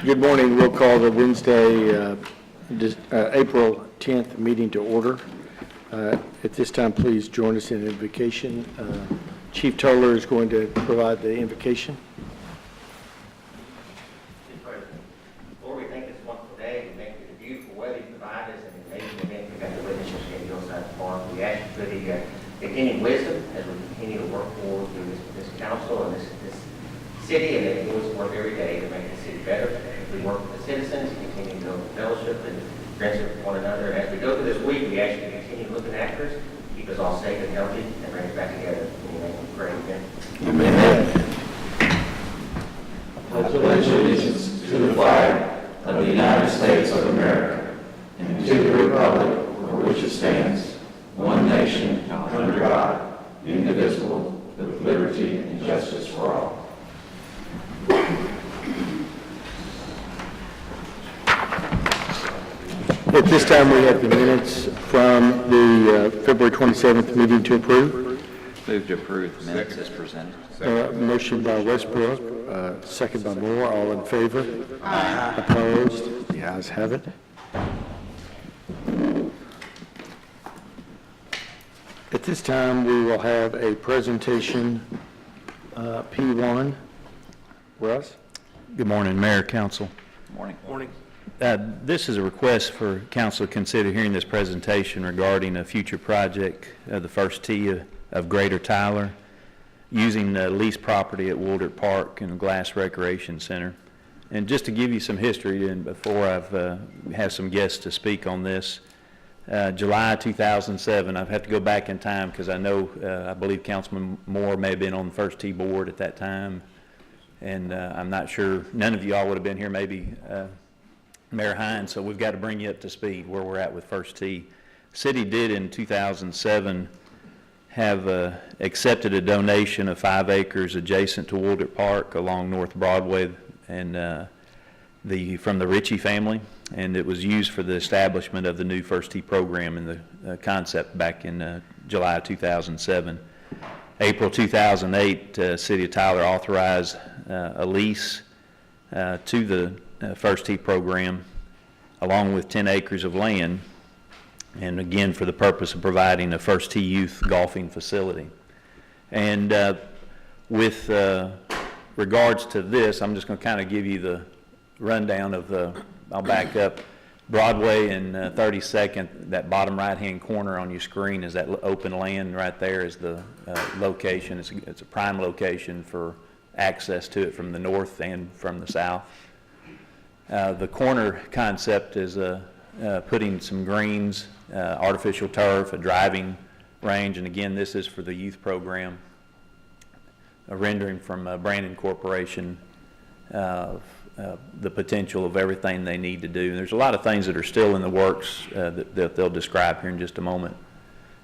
Good morning. We'll call the Wednesday, April 10th meeting to order. At this time, please join us in an invocation. Chief Toller is going to provide the invocation. Lord, we thank this wonderful day. We thank you for the beautiful weather you provide us and the amazing event we got to witness yesterday at Hillside Farm. We ask you for the continued wisdom as we continue to work forward through this council and this city, and that it does work every day to make the city better. As we work with the citizens, continue to build fellowship and friendship with one another. And as we go through this week, we ask you to continue looking after us, keep us all safe and healthy, and bring us back together. In your name we pray. Amen. Amen. I pledge allegiance to the flag of the United States of America and to the republic for which it stands, one nation, under God, indivisible, with liberty and justice for all. At this time, we have the minutes from the February 27th meeting to approve. Move to approve the minutes as presented. Motion by Westbrook, second by Moore. All in favor? Aye. Opposed? The ayes have it. At this time, we will have a presentation, P1. Russ? Good morning, Mayor, Council. Morning. Morning. This is a request for Council to consider hearing this presentation regarding a future project, the first tee of Greater Tyler, using the leased property at Woldert Park and Glass Recreation Center. And just to give you some history, and before I've have some guests to speak on this, July 2007, I've had to go back in time because I know, I believe Councilman Moore may have been on the first tee board at that time. And I'm not sure, none of y'all would have been here, maybe Mayor Hines, so we've got to bring you up to speed where we're at with first tee. City did in 2007 have accepted a donation of 5 acres adjacent to Woldert Park along North Broadway and from the Ritchie family, and it was used for the establishment of the new first tee program and the concept back in July 2007. April 2008, City of Tyler authorized a lease to the first tee program along with 10 acres of land, and again for the purpose of providing a first tee youth golfing facility. And with regards to this, I'm just going to kind of give you the rundown of I'll back up. Broadway and 32nd, that bottom right-hand corner on your screen is that open land right there is the location. It's a prime location for access to it from the north and from the south. The corner concept is putting some greens, artificial turf, a driving range, and again, this is for the youth program. A rendering from Brandon Corporation the potential of everything they need to do. There's a lot of things that are still in the works that they'll describe here in just a moment.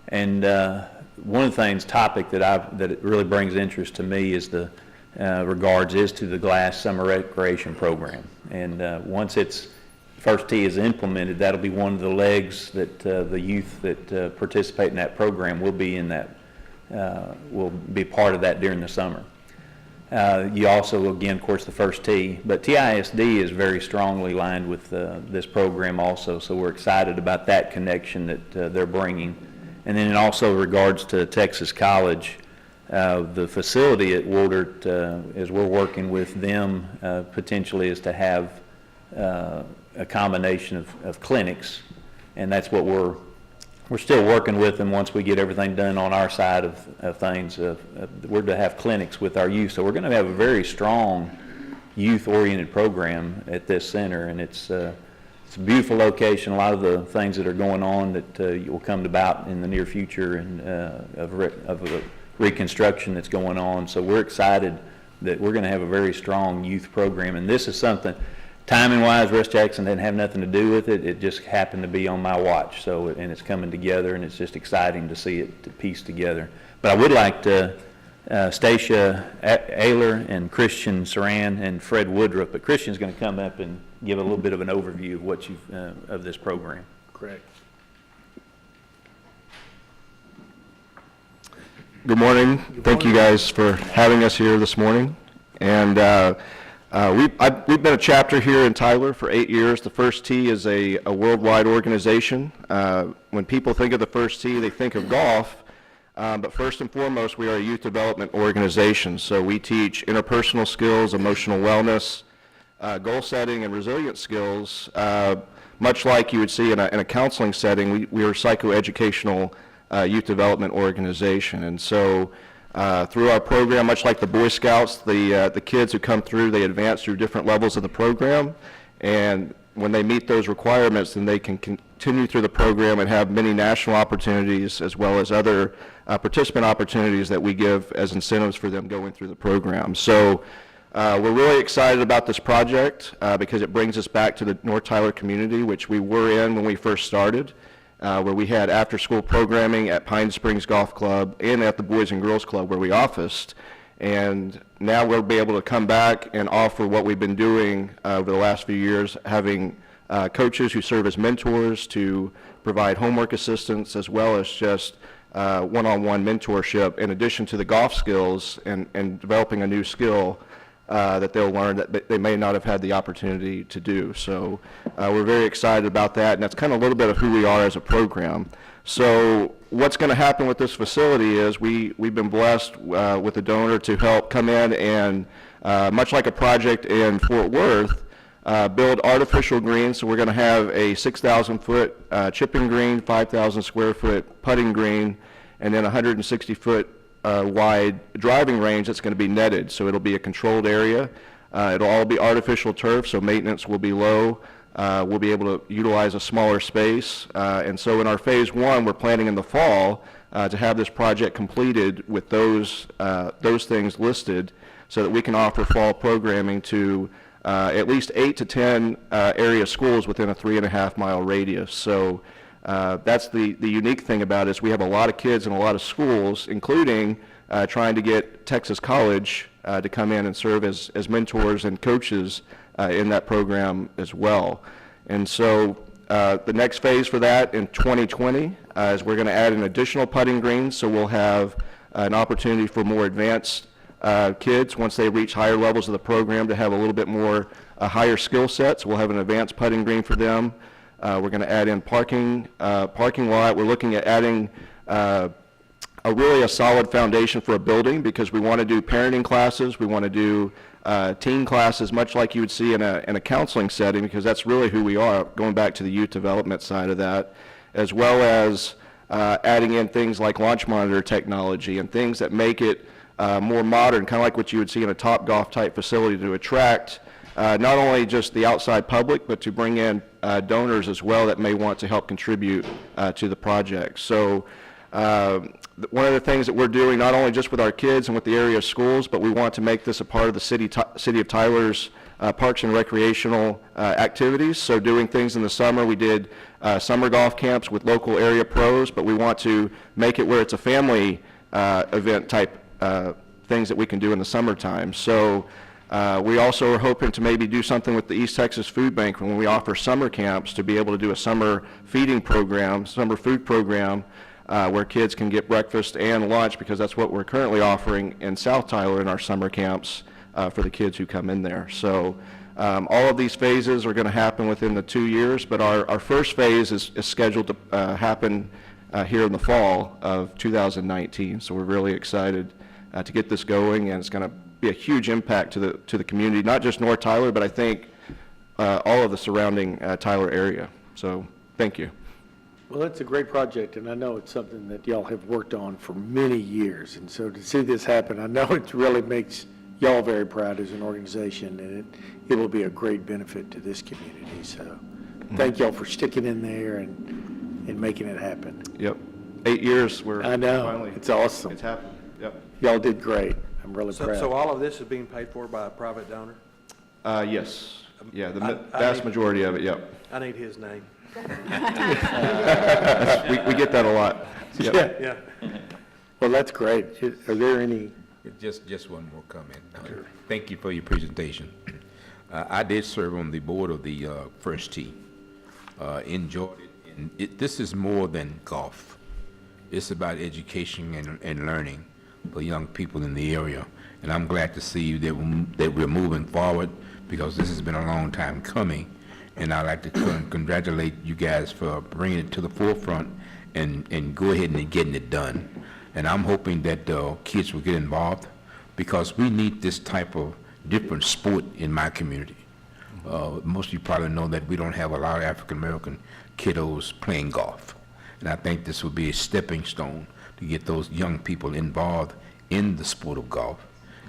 And one of the things, topic that it really brings interest to me is the regards is to the Glass Summer Recreation Program. And once its first tee is implemented, that'll be one of the legs that the youth that participate in that program will be in that, will be part of that during the summer. You also, again, of course, the first tee, but TISD is very strongly lined with this program also, so we're excited about that connection that they're bringing. And then in also regards to Texas College, the facility at Woldert, as we're working with them, potentially is to have a combination of clinics, and that's what we're still working with them once we get everything done on our side of things. We're to have clinics with our youth, so we're going to have a very strong youth-oriented program at this center, and it's a beautiful location. A lot of the things that are going on that will come about in the near future, and of the reconstruction that's going on. So we're excited that we're going to have a very strong youth program, and this is something. Timing-wise, Russ Jackson didn't have nothing to do with it. It just happened to be on my watch. So, and it's coming together, and it's just exciting to see it piece together. But I would like to, Stacia Ayler and Christian Saran and Fred Woodruff. But Christian's going to come up and give a little bit of an overview of what you've of this program. Correct. Good morning. Thank you guys for having us here this morning. And we've been a chapter here in Tyler for 8 years. The First Tee is a worldwide organization. When people think of the First Tee, they think of golf. But first and foremost, we are a youth development organization. So we teach interpersonal skills, emotional wellness, goal setting, and resilience skills. Much like you would see in a counseling setting, we are a psychoeducational youth development organization. And so through our program, much like the Boy Scouts, the kids who come through, they advance through different levels of the program. And when they meet those requirements, then they can continue through the program and have many national opportunities as well as other participant opportunities that we give as incentives for them going through the program. So we're really excited about this project because it brings us back to the North Tyler community, which we were in when we first started, where we had after-school programming at Pine Springs Golf Club and at the Boys and Girls Club where we officed. And now we'll be able to come back and offer what we've been doing over the last few years, having coaches who serve as mentors to provide homework assistance as well as just one-on-one mentorship in addition to the golf skills and developing a new skill that they'll learn that they may not have had the opportunity to do. So we're very excited about that, and that's kind of a little bit of who we are as a program. So what's going to happen with this facility is we've been blessed with a donor to help come in and, much like a project in Fort Worth, build artificial greens. So we're going to have a 6,000-foot chipping green, 5,000 square foot putting green, and then 160-foot wide driving range that's going to be netted. So it'll be a controlled area. It'll all be artificial turf, so maintenance will be low. We'll be able to utilize a smaller space. And so in our phase one, we're planning in the fall to have this project completed with those things listed so that we can offer fall programming to at least 8 to 10 area schools within a 3.5-mile radius. So that's the unique thing about it is we have a lot of kids in a lot of schools, including trying to get Texas College to come in and serve as mentors and coaches in that program as well. And so the next phase for that in 2020 is we're going to add an additional putting green, so we'll have an opportunity for more advanced kids once they reach higher levels of the program to have a little bit more higher skill sets. We'll have an advanced putting green for them. We're going to add in parking lot. We're looking at adding really a solid foundation for a building because we want to do parenting classes. We want to do teen classes, much like you would see in a counseling setting, because that's really who we are, going back to the youth development side of that, as well as adding in things like launch monitor technology and things that make it more modern, kind of like what you would see in a Topgolf type facility to attract not only just the outside public, but to bring in donors as well that may want to help contribute to the project. So one of the things that we're doing, not only just with our kids and with the area schools, but we want to make this a part of the city of Tyler's parks and recreational activities. So doing things in the summer, we did summer golf camps with local area pros, but we want to make it where it's a family event type things that we can do in the summertime. So we also are hoping to maybe do something with the East Texas Food Bank when we offer summer camps to be able to do a summer feeding program, summer food program, where kids can get breakfast and lunch, because that's what we're currently offering in South Tyler in our summer camps for the kids who come in there. So all of these phases are going to happen within the 2 years, but our first phase is scheduled to happen here in the fall of 2019. So we're really excited to get this going, and it's going to be a huge impact to the community, not just North Tyler, but I think all of the surrounding Tyler area. So thank you. Well, it's a great project, and I know it's something that y'all have worked on for many years. And so to see this happen, I know it really makes y'all very proud as an organization, and it will be a great benefit to this community. So thank y'all for sticking in there and making it happen. Yep. 8 years. I know. Finally, it's awesome. it's happened. Yep. Y'all did great. I'm really proud. So all of this is being paid for by a private donor? Yes. Yeah, the vast majority of it, yep. I need his name. We get that a lot. Yep. Yeah. Well, that's great. Are there any? Just one more comment. Thank you for your presentation. I did serve on the board of the First Tee. Enjoyed it. And this is more than golf. It's about education and learning. for young people in the area. And I'm glad to see that we're moving forward, because this has been a long time coming. And I'd like to congratulate you guys for bringing it to the forefront and go ahead and getting it done. And I'm hoping that kids will get involved, because we need this type of different sport in my community. Most of you probably know that we don't have a lot of African-American kiddos playing golf. And I think this would be a stepping stone to get those young people involved in the sport of golf,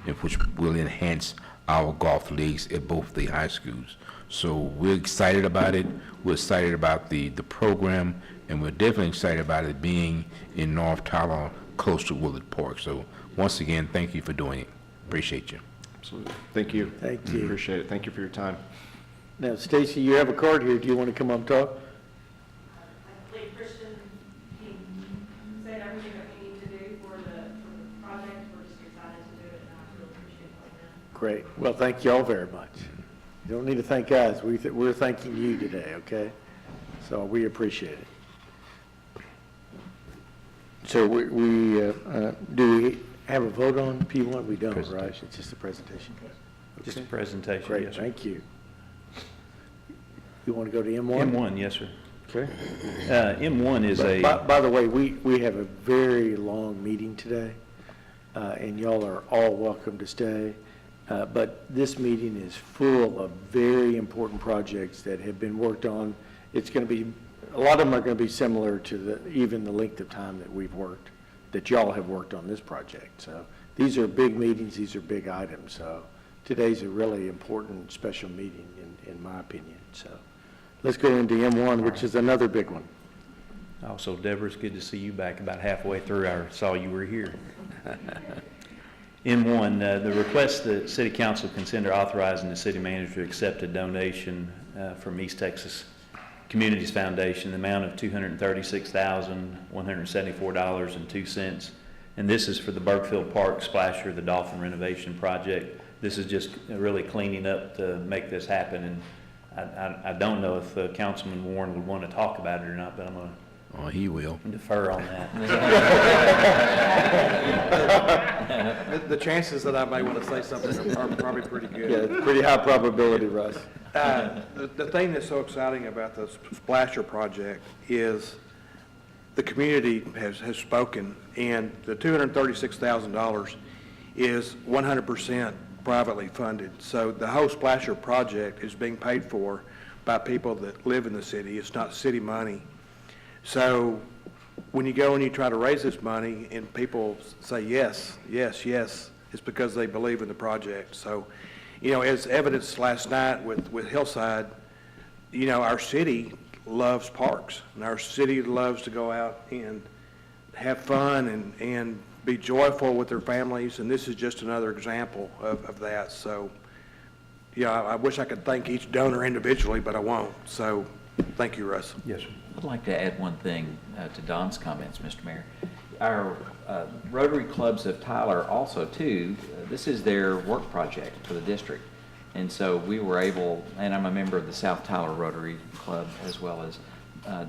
and which will enhance our golf leagues at both the high schools. So we're excited about it. We're excited about the program, and we're definitely excited about it being in North Tyler, close to Willard Park. So once again, thank you for doing it. Appreciate you. Absolutely. Thank you. Thank you. Appreciate it. Thank you for your time. Now, Stacy, you have a card here. Do you want to come up and talk? I believe Christian, he said everything that we need to do for the project. We're just excited to do it, and I really appreciate it. Great. Well, thank you all very much. You don't need to thank us. We're thanking you today, okay? So we appreciate it. So do we have a vote on P1? We don't, right? It's just a presentation. Just a Okay. presentation, Great, yes, sir. thank you. You want to go to M1? M1, yes, sir. Okay. M1 is a... By the way, we have a very long meeting today, and y'all are all welcome to stay. But this meeting is full of very important projects that have been worked on. It's going to be, a lot of them are going to be similar to even the length of time that we've worked, that y'all have worked on this project. So these are big meetings, these are big items. So today's a really important special meeting in my opinion. So let's go into M1, which is another big one. Also, Deborah, it's good to see you back. About halfway through, I saw you were here. M1, the request the City Council consider authorizing the city manager to accept a donation from East Texas Communities Foundation, the amount of $236,174.02. And this is for the Burkeville Park Splasher, the Dolphin renovation project. This is just really cleaning up to make this happen. And I don't know if Councilman Warren would want to talk about it or not, but I'm going to Oh, he will. defer on that. The chances that I may want to say something are probably pretty good. Yeah, pretty high probability, Russ. The thing that's so exciting about the Splasher project is the community has spoken, and the $236,000 is 100% privately funded. So the whole Splasher project is being paid for by people that live in the city. It's not city money. So when you go and you try to raise this money and people say yes, yes, yes, it's because they believe in the project. So, you know, as evidenced last night with Hillside, you know, our city loves parks, and our city loves to go out and have fun and be joyful with their families, and this is just another example of that. So, yeah, I wish I could thank each donor individually, but I won't. So, thank you, Russ. Yes, sir. I'd like to add one thing to Don's comments, Mr. Mayor. Our Rotary Clubs of Tyler also, too, this is their work project for the district. And so we were able, and I'm a member of the South Tyler Rotary Club, as well as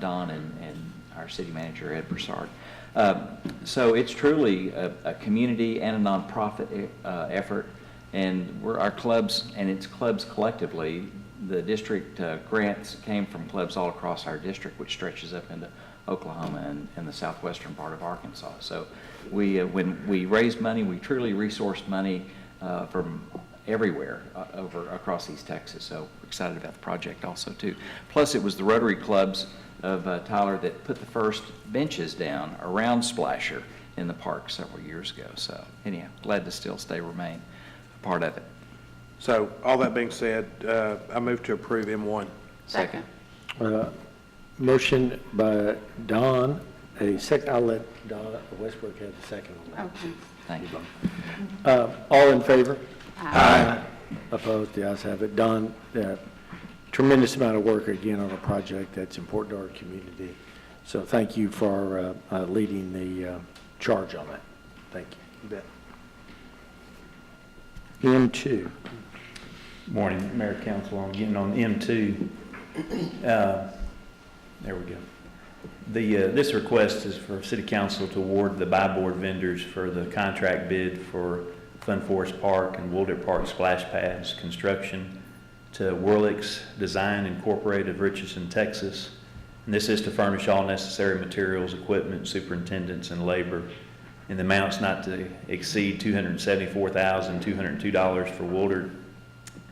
Don and our city manager, Ed Broussard. So it's truly a community and a nonprofit effort. And our clubs, and it's clubs collectively, the district grants came from clubs all across our district, which stretches up into Oklahoma and the southwestern part of Arkansas. So when we raised money, we truly resourced money from everywhere across East Texas. So we're excited about the project also too. Plus it was the Rotary Clubs of Tyler that put the first benches down around Splasher in the park several years ago. So anyhow, glad to remain a part of it. So, all that being said, I move to approve M1. Second. Motion by Don, a second, I'll let Don Westbrook have the second on that. Okay. Thank you. All in favor? Aye. Opposed? The ayes have it. Don, tremendous amount of work again on a project that's important to our community. So thank you for leading the charge on that. Thank you. You bet. M2. Morning, Mayor, Council. I'm getting on M2. There we go. This request is for City Council to award the buy board vendors for the contract bid for Fun Forest Park and Wooldirt Park splash pads construction to Whirlix Design Incorporated of Richardson, Texas. And this is to furnish all necessary materials, equipment, superintendents, and labor in the amounts not to exceed $274,202 for Wooldirt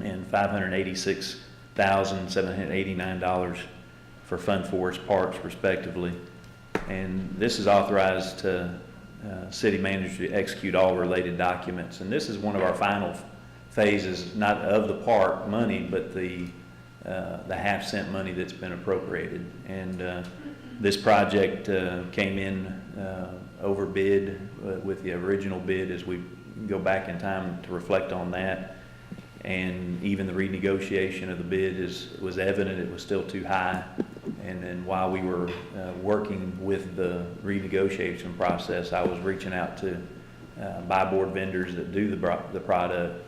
and $586,789 for Fun Forest Parks respectively. And this is authorized to city manager to execute all related documents. And this is one of our final phases, not of the park money, but the half-cent money that's been appropriated. And this project came in over bid with the original bid as we go back in time to reflect on that. And even the renegotiation of the bid was evident it was still too high. And then while we were working with the renegotiation process, I was reaching out to buy board vendors that do the product.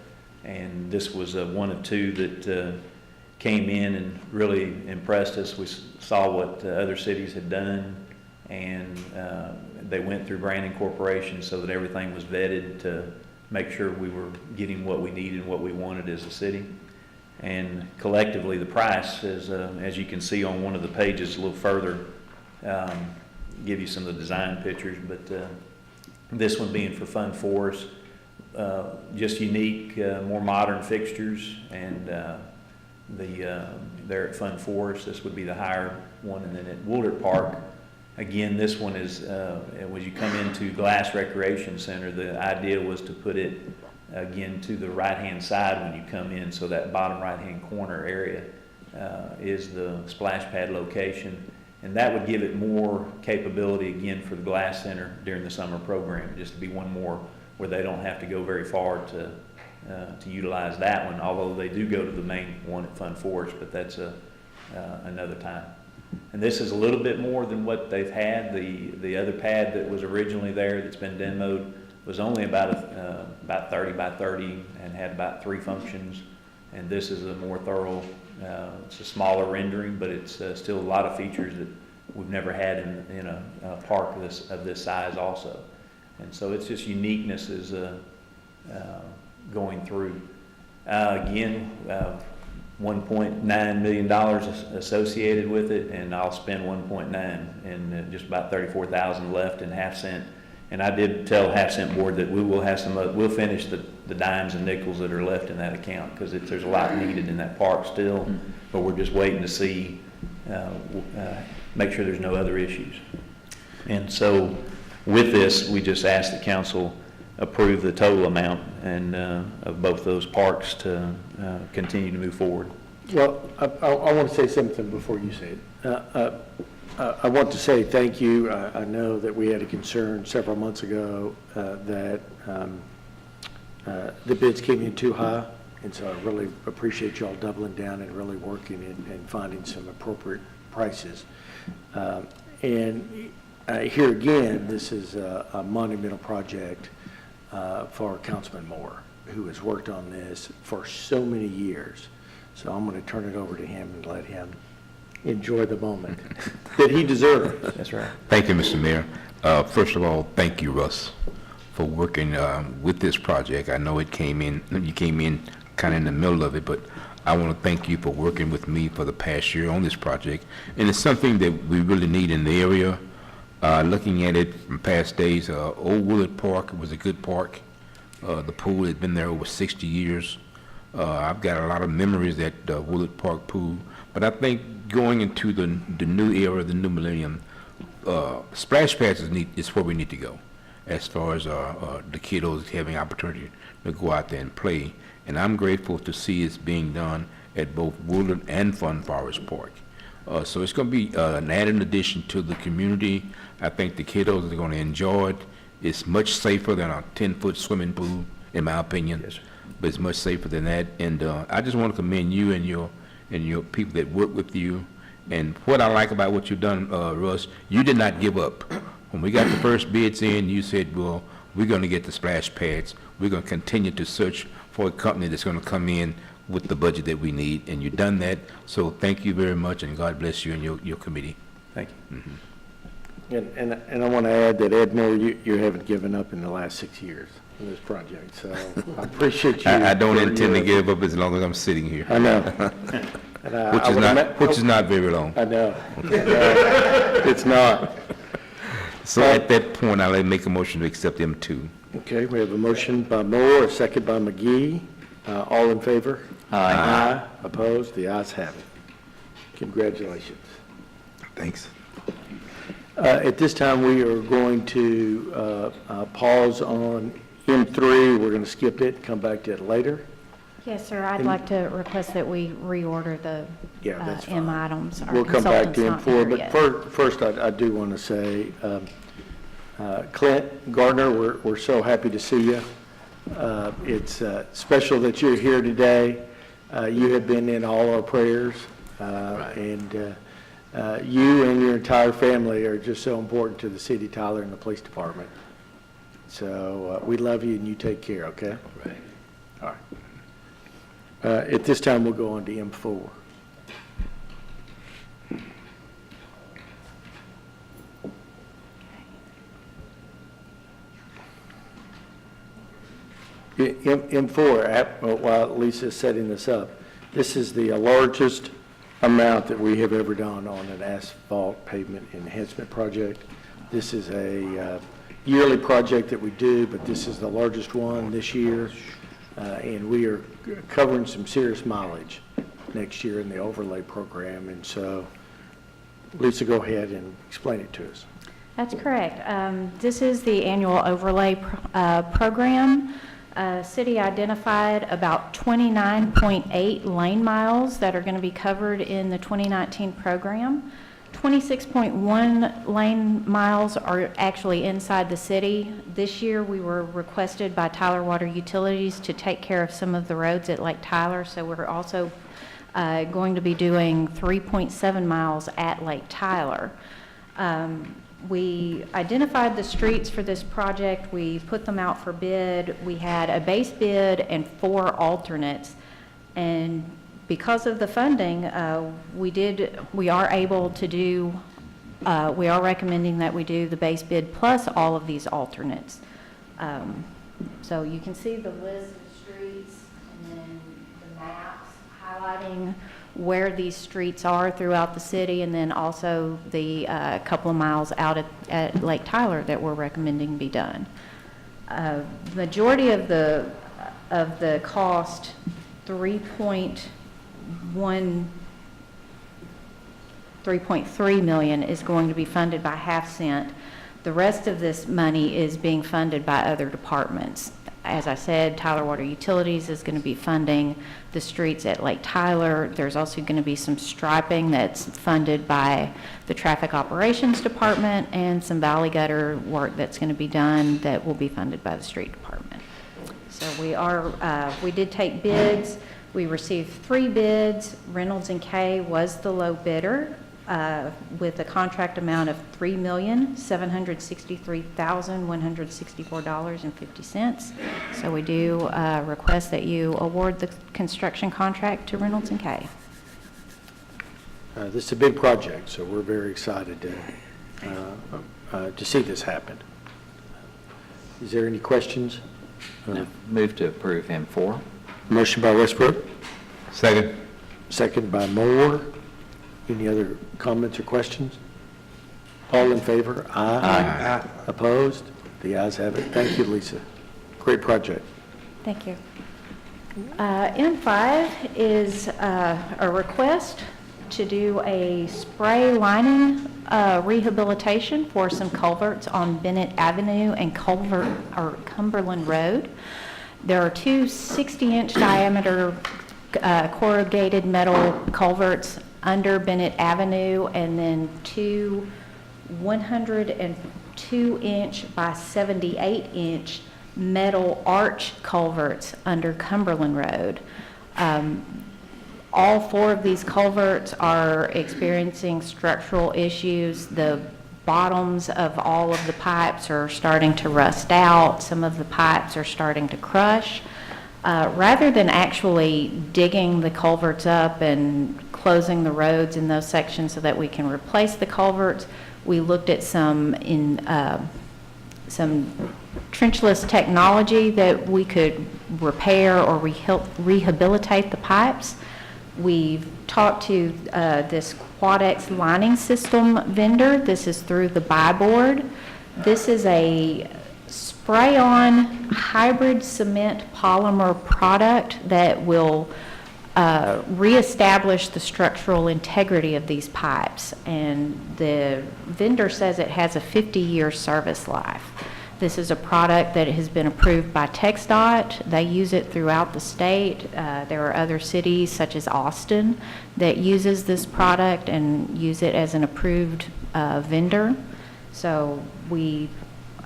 And this was one of two that came in and really impressed us. We saw what other cities had done, and they went through Brandon Corporation so that everything was vetted to make sure we were getting what we needed and what we wanted as a city. And collectively, the price is, as you can see on one of the pages a little further, give you some of the design pictures, but this one being for Fun Forest, just unique, more modern fixtures, and there at Fun Forest, this would be the higher one. And then at Wooldirt Park, again, this one is, when you come into Glass Recreation Center, the idea was to put it, again, to the right-hand side when you come in, so that bottom right-hand corner area is the splash pad location. And that would give it more capability, again, for the Glass Center during the summer program, just to be one more where they don't have to go very far to utilize that one, although they do go to the main one at Fun Forest, but that's another time. And this is a little bit more than what they've had. The other pad that was originally there that's been demoed was only about 30 by 30 and had about 3 functions. And this is a more thorough, it's a smaller rendering, but it's still a lot of features that we've never had in a park of this size also. And so it's just uniqueness is going through. Again, $1.9 million associated with it, and I'll spend 1.9 and just about 34,000 left in half-cent. And I did tell half-cent board that we will have some, we'll finish the dimes and nickels that are left in that account, because there's a lot needed in that park still, but we're just waiting to see, make sure there's no other issues. And so with this, we just ask the council approve the total amount and of both those parks to continue to move forward. Well, I want to say something before you say it. I want to say thank you. I know that we had a concern several months ago that the bids came in too high, and so I really appreciate y'all doubling down and really working and finding some appropriate prices. And here again, this is a monumental project for Councilman Moore, who has worked on this for so many years. So I'm going to turn it over to him and let him enjoy the moment that he deserves. That's right. Thank you, Mr. Mayor. First of all, thank you, Russ, for working with this project. I know you came in kind of in the middle of it, but I want to thank you for working with me for the past year on this project. And it's something that we really need in the area. Looking at it from past days, Old Wooldirt Park was a good park. The pool had been there over 60 years. I've got a lot of memories at Wooldirt Park pool, but I think going into the new era, the new millennium, splash pads is where we need to go, as far as the kiddos having opportunity to go out there and play. And I'm grateful to see it's being done at both Wooldirt and Fun Forest Park. So it's going to be an added addition to the community. I think the kiddos are going to enjoy it. It's much safer than a 10-foot swimming pool, in my opinion. Yes, but it's much safer than that. And I just want to commend you and your people that work with you. And what I like about what you've done, Russ, you did not give up. When we got the first bids in, you said, well, we're going to get the splash pads. We're going to continue to search for a company that's going to come in with the budget that we need, and you've done that. So thank you very much, and God bless you and your committee. Thank you. Mm-hmm. And I want to add that, Ed Moore, you haven't given up in the last 6 years in this project, so I appreciate you. I don't where intend to you're give up as long as I'm sitting here, at. I know. And which is not very long. I know. It's not. So at that point, I'll make a motion to accept M2. Okay, we have a motion by Moore, a second by McGee. All in favor? Aye. Opposed? The ayes have it. Congratulations. Thanks. At this time, we are going to pause on M3. We're going to skip it, come back to it later. Yes, sir, I'd like to request that we reorder the Yeah, that's M fine. items. Our We'll come back to consultant's not here M4, but yet. first, I do want to say, Clint Gardner, we're so happy to see you. It's special that you're here today. You have been in all our prayers, and you and your entire family are just so important to the city of Tyler and the police department. So we love you, and you take care, okay? Right. All right. At this time, we'll go on to M4. M4, while Lisa's setting this up, this is the largest amount that we have ever done on an asphalt pavement enhancement project. This is a yearly project that we do, but this is the largest one this year, and we are covering some serious mileage next year in the overlay program. And so, Lisa, go ahead and explain it to us. That's correct. This is the annual overlay program. City identified about 29.8 lane miles that are going to be covered in the 2019 program. 26.1 lane miles are actually inside the city. This year, we were requested by Tyler Water Utilities to take care of some of the roads at Lake Tyler, so we're also going to be doing 3.7 miles at Lake Tyler. We identified the streets for this project. We put them out for bid. We had a base bid and 4 alternates. And because of the funding, we are able to do, we are recommending that we do the base bid plus all of these alternates. So you can see the list of streets and then the maps highlighting where these streets are throughout the city, and then also the couple of miles out at Lake Tyler that we're recommending be done. Majority of the cost, 3.3 million, is going to be funded by Half Cent. The rest of this money is being funded by other departments. As I said, Tyler Water Utilities is going to be funding the streets at Lake Tyler. There's also going to be some striping that's funded by the Traffic Operations Department, and some valley gutter work that's going to be done that will be funded by the Street Department. So we did take bids. We received 3 bids. Reynolds and Kay was the low bidder, with a contract amount of $3,763,164.50. So we do request that you award the construction contract to Reynolds and Kay. This is a big project, so we're very excited to see this happen. Is there any questions? No. Move to approve M4. Motion by Westbrook, Second. second by Moore. Any other comments or questions? All in favor? Aye. Opposed? The ayes have it. Thank you, Lisa. Great project. Thank you. M5 is a request to do a spray lining rehabilitation for some culverts on Bennett Avenue and Cumberland Road. There are 2 60-inch diameter corrugated metal culverts under Bennett Avenue, and then 2 102-inch by 78-inch metal arch culverts under Cumberland Road. All 4 of these culverts are experiencing structural issues. The bottoms of all of the pipes are starting to rust out. Some of the pipes are starting to crush. Rather than actually digging the culverts up and closing the roads in those sections so that we can replace the culverts, We looked at some trenchless technology that we could repair or rehabilitate the pipes. We've talked to this Quadex lining system vendor. This is through the Buy Board. This is a spray-on hybrid cement polymer product that will reestablish the structural integrity of these pipes. And the vendor says it has a 50-year service life. This is a product that has been approved by TxDOT. They use it throughout the state. There are other cities, such as Austin, that uses this product and use it as an approved vendor. So we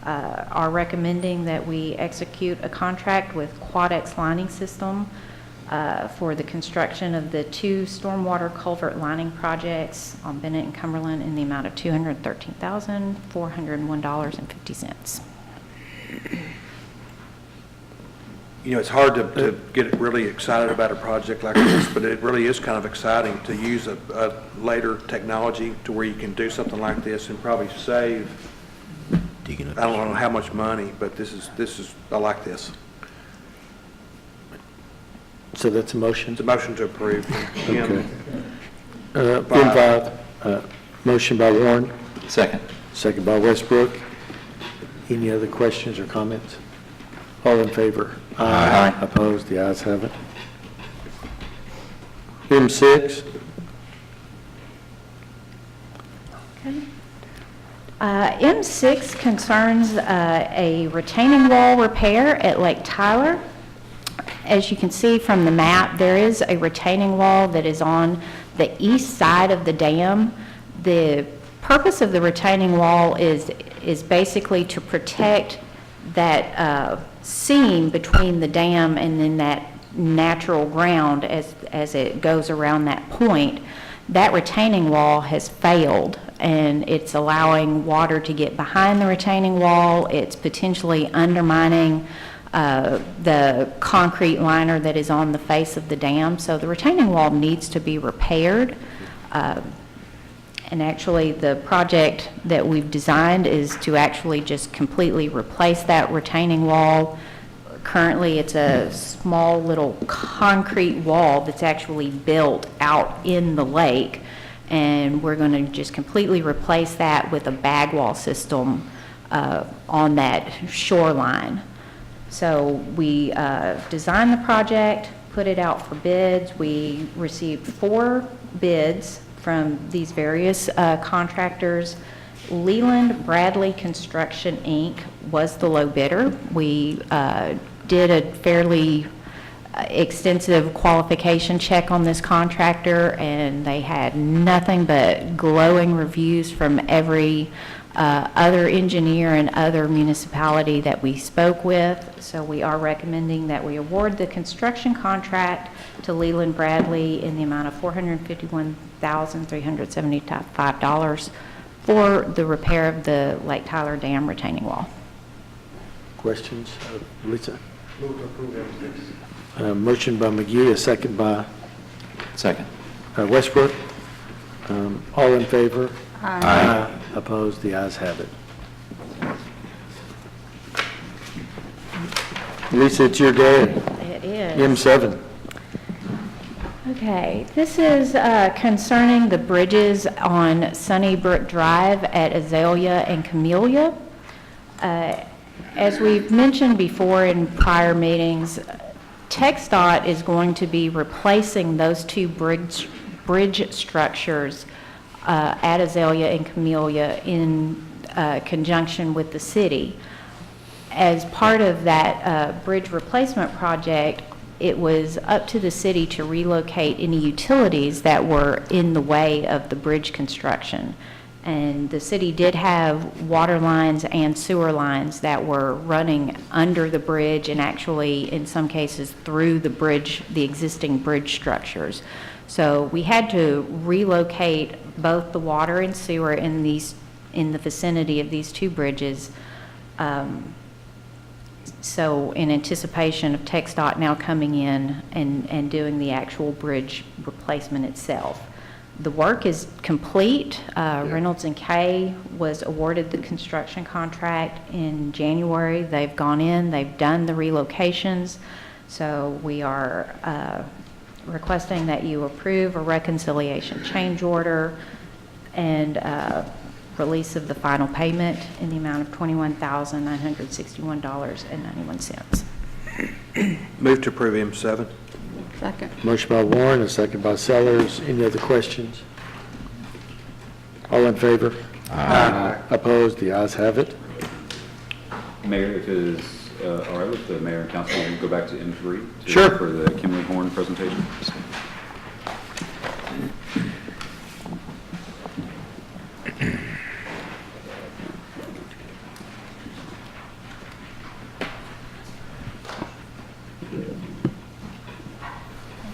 are recommending that we execute a contract with Quadex Lining System for the construction of the 2 stormwater culvert lining projects on Bennett and Cumberland in the amount of $213,401.50. You know, it's hard to get really excited about a project like this, but it really is kind of exciting to use a later technology to where you can do something like this and probably save, I don't know how much money, but this is I like this. So that's a motion? It's a motion to approve. Okay. M5, motion by Warren, Second. second by Westbrook. Any other questions or comments? All in favor? Aye. Opposed? The ayes have it. M6, M6 concerns a retaining wall repair at Lake Tyler. As you can see from the map, there is a retaining wall that is on the east side of the dam. The purpose of the retaining wall is basically to protect that seam between the dam and then that natural ground as it goes around that point. That retaining wall has failed, and it's allowing water to get behind the retaining wall. It's potentially undermining the concrete liner that is on the face of the dam. So the retaining wall needs to be repaired. And actually, the project that we've designed is to actually just completely replace that retaining wall. Currently, it's a small little concrete wall that's actually built out in the lake, and we're going to just completely replace that with a bag wall system on that shoreline. So we designed the project, put it out for bids. We received 4 bids from these various contractors. Leland Bradley Construction, Inc. was the low bidder. We did a fairly extensive qualification check on this contractor, and they had nothing but glowing reviews from every other engineer and other municipality that we spoke with. So we are recommending that we award the construction contract to Leland Bradley in the amount of $451,375 for the repair of the Lake Tyler Dam retaining wall. questions? Lisa? Motion by McGee, a second by Second. Westbrook. All in favor? Aye. Opposed? The ayes have it. Lisa, it's your day. It is. M7. Okay, this is concerning the bridges on Sunnybrook Drive at Azalea and Camellia. As we've mentioned before in prior meetings, TxDOT is going to be replacing those 2 bridge structures at Azalea and Camellia in conjunction with the city. As part of that bridge replacement project, it was up to the city to relocate any utilities that were in the way of the bridge construction. And the city did have water lines and sewer lines that were running under the bridge and actually, in some cases, through the bridge, the existing bridge structures. So we had to relocate both the water and sewer in the vicinity of these 2 bridges. So in anticipation of TxDOT now coming in and doing the actual bridge replacement itself. The work is complete. Reynolds and Kay was awarded the construction contract in January. They've gone in, they've done the relocations. So we are requesting that you approve a reconciliation change order and release of the final payment in the amount of $21,961.91. Move to approve M7. Second. Motion by Warren, a second by Sellers. Any other questions? All in favor? Aye. Opposed? The ayes have it. Mayor, if it is all right with the mayor and council, we can go back to M3. Sure. For the Kimley Horn presentation.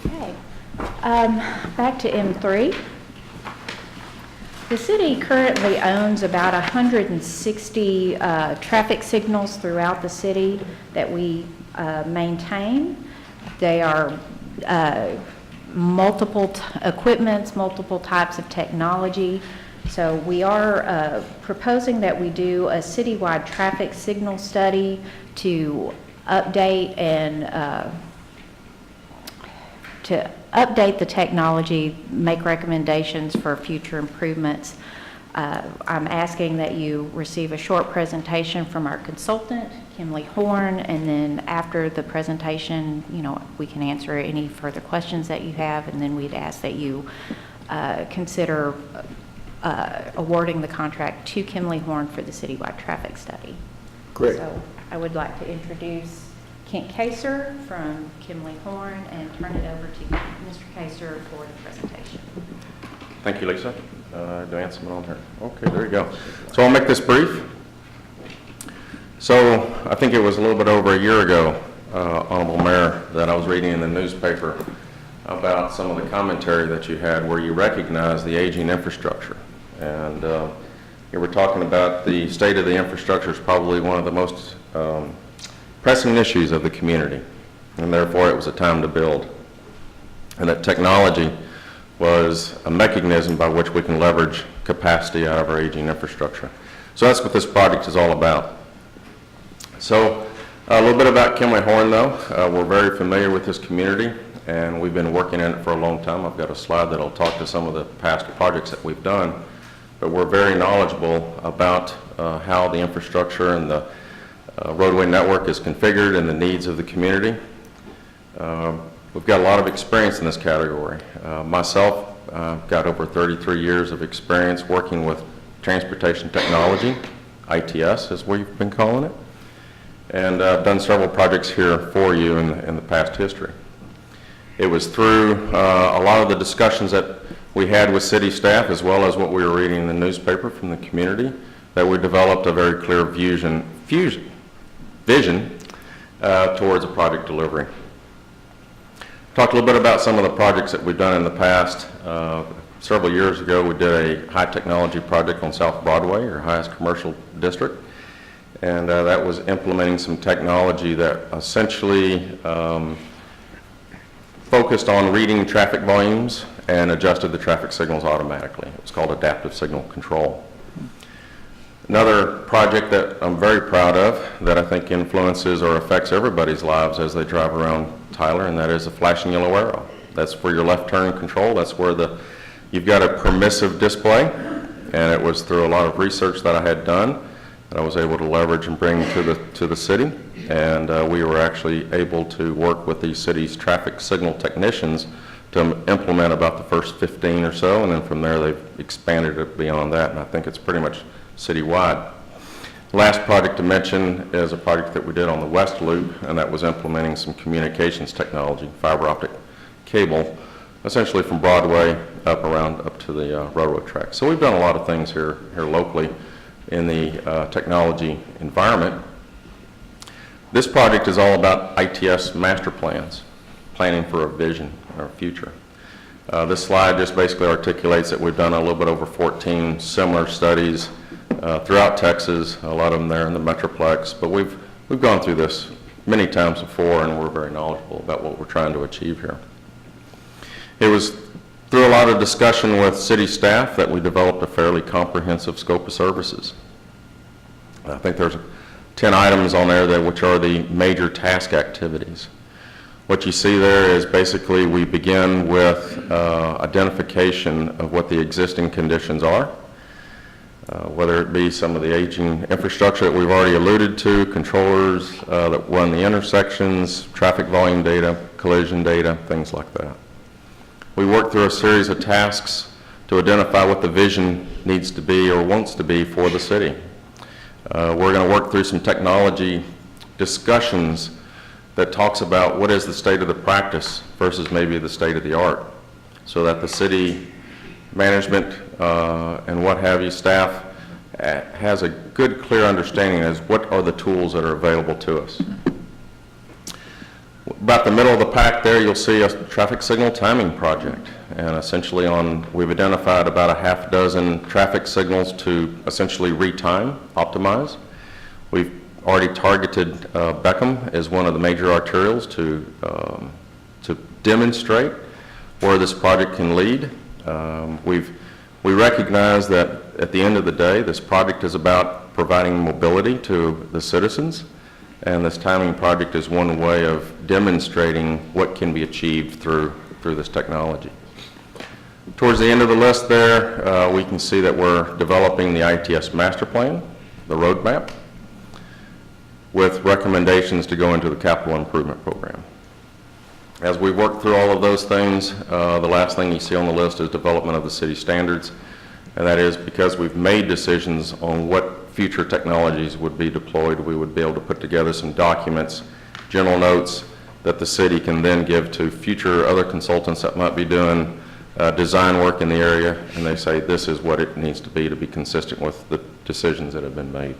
Okay. Back to M3. The city currently owns about 160 traffic signals throughout the city that we maintain. They are multiple equipments, multiple types of technology. So we are proposing that we do a citywide traffic signal study to update and the technology, make recommendations for future improvements. I'm asking that you receive a short presentation from our consultant, Kimley Horn, and then after the presentation, we can answer any further questions that you have, and then we'd ask that you consider awarding the contract to Kimley Horn for the citywide traffic study. Great. So I would like to introduce Kent Kaser from Kimley Horn and turn it over to Mr. Kaser for the presentation. Thank you, Lisa. Do I have someone on here? Okay, there you go. So I'll make this brief. So I think it was a little bit over a year ago, Honorable Mayor, that I was reading in the newspaper about some of the commentary that you had where you recognized the aging infrastructure. And you were talking about the state of the infrastructure is probably one of the most pressing issues of the community, and therefore it was a time to build. And that technology was a mechanism by which we can leverage capacity out of our aging infrastructure. So that's what this project is all about. So a little bit about Kimley Horn, though. We're very familiar with this community, and we've been working in it for a long time. I've got a slide that'll talk to some of the past projects that we've done, but we're very knowledgeable about how the infrastructure and the roadway network is configured and the needs of the community. We've got a lot of experience in this category. Myself, got over 33 years of experience working with transportation technology, ITS is what we've been calling it, and I've done several projects here for you in the past history. It was through a lot of the discussions that we had with city staff, as well as what we were reading in the newspaper from the community, that we developed a very clear vision towards a project delivery. Talked a little bit about some of the projects that we've done in the past. Several years ago, we did a high technology project on South Broadway, our highest commercial district, and that was implementing some technology that essentially focused on reading traffic volumes and adjusted the traffic signals automatically. It was called adaptive signal control. Another project that I'm very proud of that I think influences or affects everybody's lives as they drive around Tyler, and that is a flashing yellow arrow. That's for your left turn control. That's where you've got a permissive display, and it was through a lot of research that I had done that I was able to leverage and bring to the city, and we were actually able to work with the city's traffic signal technicians to implement about the first 15 or so, and then from there they've expanded it beyond that, and I think it's pretty much citywide. Last project to mention is a project that we did on the West Loop, and that was implementing some communications technology, fiber optic cable, essentially from Broadway up to the railroad track. So we've done a lot of things here locally in the technology environment. This project is all about ITS master plans, planning for a vision or a future. This slide just basically articulates that we've done a little bit over 14 similar studies throughout Texas, a lot of them there in the Metroplex, but we've gone through this many times before, and we're very knowledgeable about what we're trying to achieve here. It was through a lot of discussion with city staff that we developed a fairly comprehensive scope of services. I think there's 10 items on there which are the major task activities. What you see there is basically we begin with identification of what the existing conditions are, whether it be some of the aging infrastructure that we've already alluded to, controllers that run the intersections, traffic volume data, collision data, things like that. We work through a series of tasks to identify what the vision needs to be or wants to be for the city. We're going to work through some technology discussions that talks about what is the state of the practice versus maybe the state of the art, so that the city management and what have you, staff, has a good, clear understanding as what are the tools that are available to us. About the middle of the pack there, you'll see a traffic signal timing project. And essentially we've identified about a half dozen traffic signals to essentially retime, optimize. We've already targeted Beckham as one of the major arterials to demonstrate where this project can lead. We recognize that at the end of the day, this project is about providing mobility to the citizens, and this timing project is one way of demonstrating what can be achieved through this technology. Towards the end of the list there, we can see that we're developing the ITS master plan, the roadmap, with recommendations to go into the capital improvement program. As we work through all of those things, the last thing you see on the list is development of the city standards, and that is because we've made decisions on what future technologies would be deployed, we would be able to put together some documents, general notes, that the city can then give to future other consultants that might be doing design work in the area, and they say this is what it needs to be consistent with the decisions that have been made.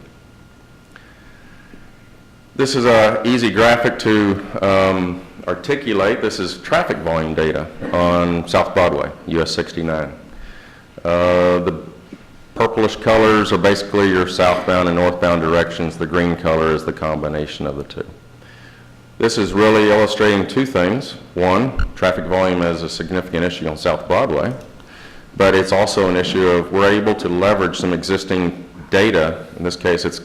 This is an easy graphic to articulate. This is traffic volume data on South Broadway, US 69. The purplish colors are basically your southbound and northbound directions. The green color is the combination of the two. This is really illustrating two things. One, traffic volume is a significant issue on South Broadway, but it's also an issue of we're able to leverage some existing data. In this case, it's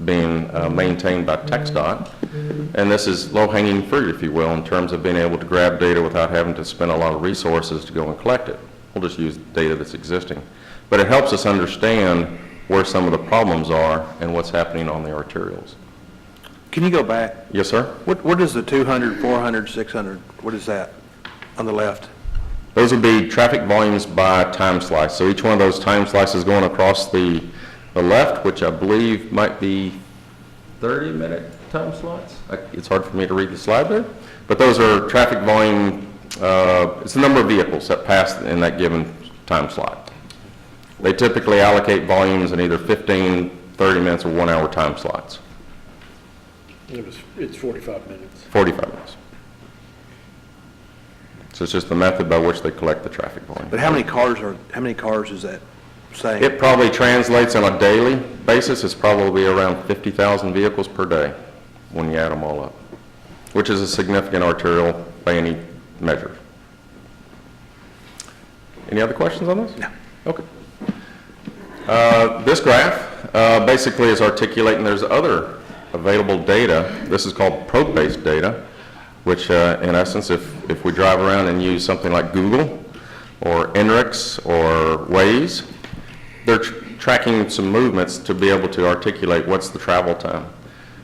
being maintained by TxDOT, and this is low-hanging fruit, if you will, in terms of being able to grab data without having to spend a lot of resources to go and collect it. We'll just use data that's existing. But it helps us understand where some of the problems are and what's happening on the arterials. Can you go back? Yes, sir? What is the 200, 400, 600? What is that on the left? Those would be traffic volumes by time slice. So each one of those time slices going across the left, which I believe might be 30-minute time slots. It's hard for me to read the slide there. But those are traffic volume, it's the number of vehicles that pass in that given time slot. They typically allocate volumes in either 15, 30 minutes, or 1 hour time slots. It's 45 minutes. 45 minutes. So it's just the method by which they collect the traffic volume. But how many cars is that saying? It probably translates on a daily basis. It's probably around 50,000 vehicles per day when you add them all up, which is a significant arterial by any measure. Any other questions on this? No. Okay. This graph basically is articulating there's other available data. This is called probe-based data, which in essence, if we drive around and use something like Google or INRIX or Waze, they're tracking some movements to be able to articulate what's the travel time.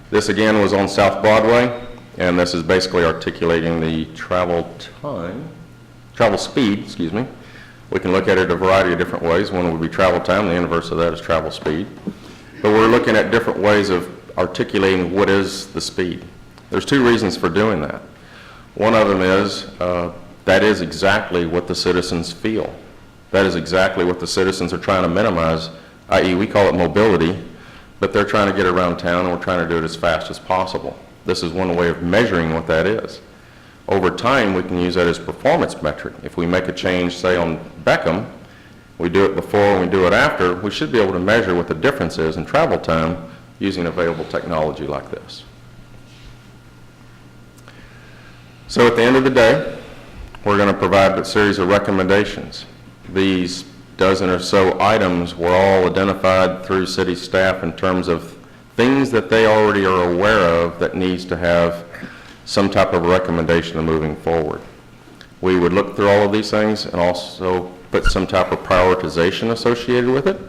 This again was on South Broadway, and this is basically articulating the travel speed, excuse me. We can look at it a variety of different ways. One would be travel time, the inverse of that is travel speed. But we're looking at different ways of articulating what is the speed. There's two reasons for doing that. One of them is that is exactly what the citizens feel. That is exactly what the citizens are trying to minimize, i.e. we call it mobility, but they're trying to get around town and we're trying to do it as fast as possible. This is one way of measuring what that is. Over time, we can use that as performance metric. If we make a change, say on Beckham, we do it before and we do it after, we should be able to measure what the difference is in travel time using available technology like this. So at the end of the day, we're going to provide a series of recommendations. These dozen or so items were all identified through city staff in terms of things that they already are aware of that needs to have some type of recommendation of moving forward. We would look through all of these things and also put some type of prioritization associated with it,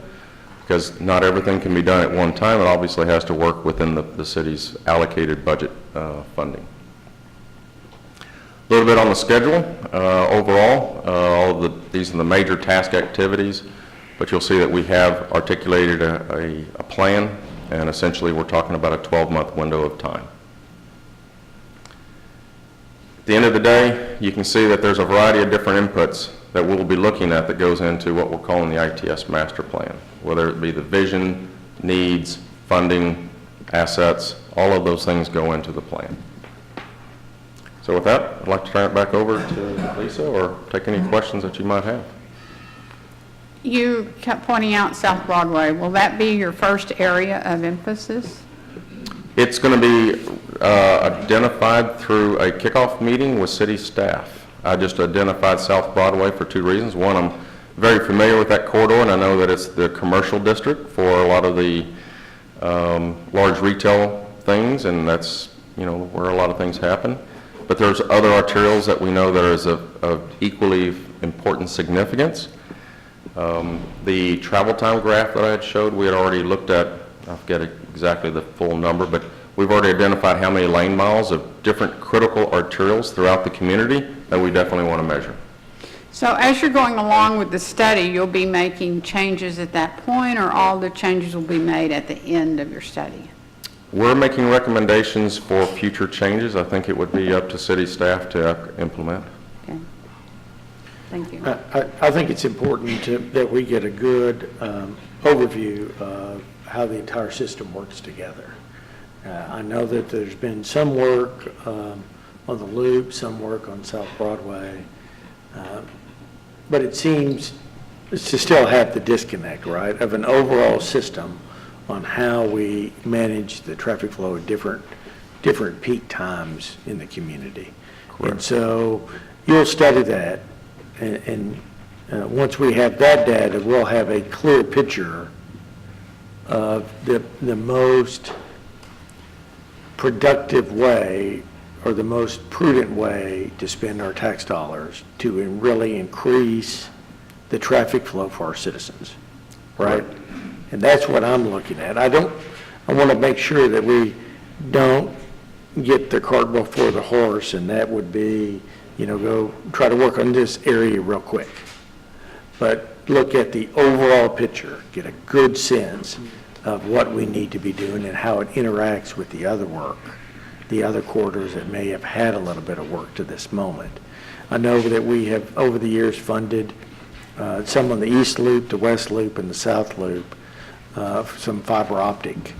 because not everything can be done at one time. It obviously has to work within the city's allocated budget funding. A little bit on the schedule. Overall, these are the major task activities, but you'll see that we have articulated a plan, and essentially we're talking about a 12-month window of time. At the end of the day, you can see that there's a variety of different inputs that we'll be looking at that goes into what we're calling the ITS master plan, whether it be the vision, needs, funding, assets, all of those things go into the plan. So with that, I'd like to turn it back over to Lisa, or take any questions that you might have. You kept pointing out South Broadway. Will that be your first area of emphasis? It's going to be identified through a kickoff meeting with city staff. I just identified South Broadway for two reasons. One, I'm very familiar with that corridor, and I know that it's the commercial district for a lot of the large retail things, and that's, you know, where a lot of things happen. But there's other arterials that we know that is of equally important significance. The travel time graph that I had showed, we had already looked at, I forget exactly the full number, but we've already identified how many lane miles of different critical arterials throughout the community that we definitely want to measure. So as you're going along with the study, you'll be making changes at that point, or all the changes will be made at the end of your study? We're making recommendations for future changes. I think it would be up to city staff to implement. Okay. Thank you. I think it's important that we get a good overview of how the entire system works together. I know that there's been some work on the Loop, some work on South Broadway, but it seems to still have the disconnect, right, of an overall system on how we manage the traffic flow at different peak times in the community. Correct. And so you'll study that, and once we have that data, we'll have a clear picture of the most productive way or the most prudent way to spend our tax dollars to really increase the traffic flow for our citizens, right? And that's what I'm looking at. I want to make sure that we don't get the cart before the horse, and that would be, you know, go try to work on this area real quick. But look at the overall picture, get a good sense of what we need to be doing and how it interacts with the other work, the other corridors that may have had a little bit of work to this moment. I know that we have, over the years, funded some on the East Loop, the West Loop, and the South Loop, some fiber optic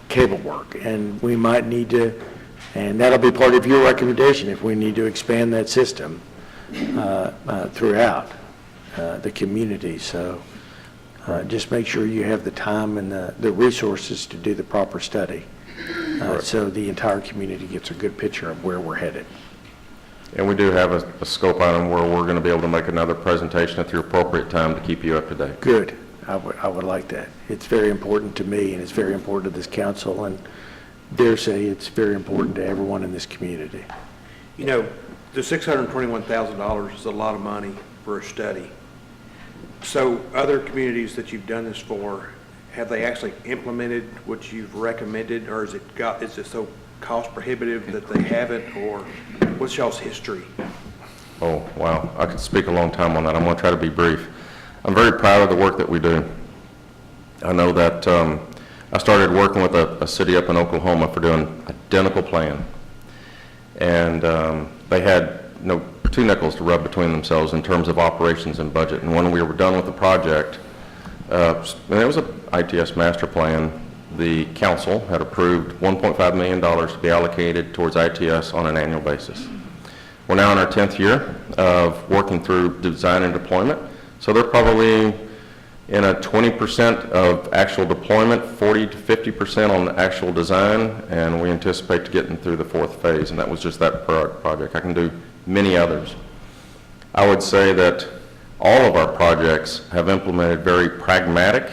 cable work. And we might need to, and that'll be part of your recommendation, if we need to expand that system throughout the community. So just make sure you have the time and the resources to do the proper study, so the entire community gets a good picture of where we're headed. And we do have a scope item where we're going to be able to make another presentation at the appropriate time to keep you up to date. Good. I would like that. It's very important to me, and it's very important to this council, and dare say it's very important to everyone in this community. You know, the $621,000 is a lot of money for a study. So other communities that you've done this for, have they actually implemented what you've recommended, or is it so cost prohibitive that they haven't, or what's y'all's history? Oh, wow. I could speak a long time on that. I'm going to try to be brief. I'm very proud of the work that we do. I know that I started working with a city up in Oklahoma for doing an identical plan. And they had two nickels to rub between themselves in terms of operations and budget. And when we were done with the project, and it was an ITS master plan, the council had approved $1.5 million to be allocated towards ITS on an annual basis. We're now in our 10th year of working through design and deployment. So they're probably in a 20% of actual deployment, 40 to 50% on the actual design, and we anticipate to getting through the fourth phase, and that was just that project. I can do many others. I would say that all of our projects have implemented very pragmatic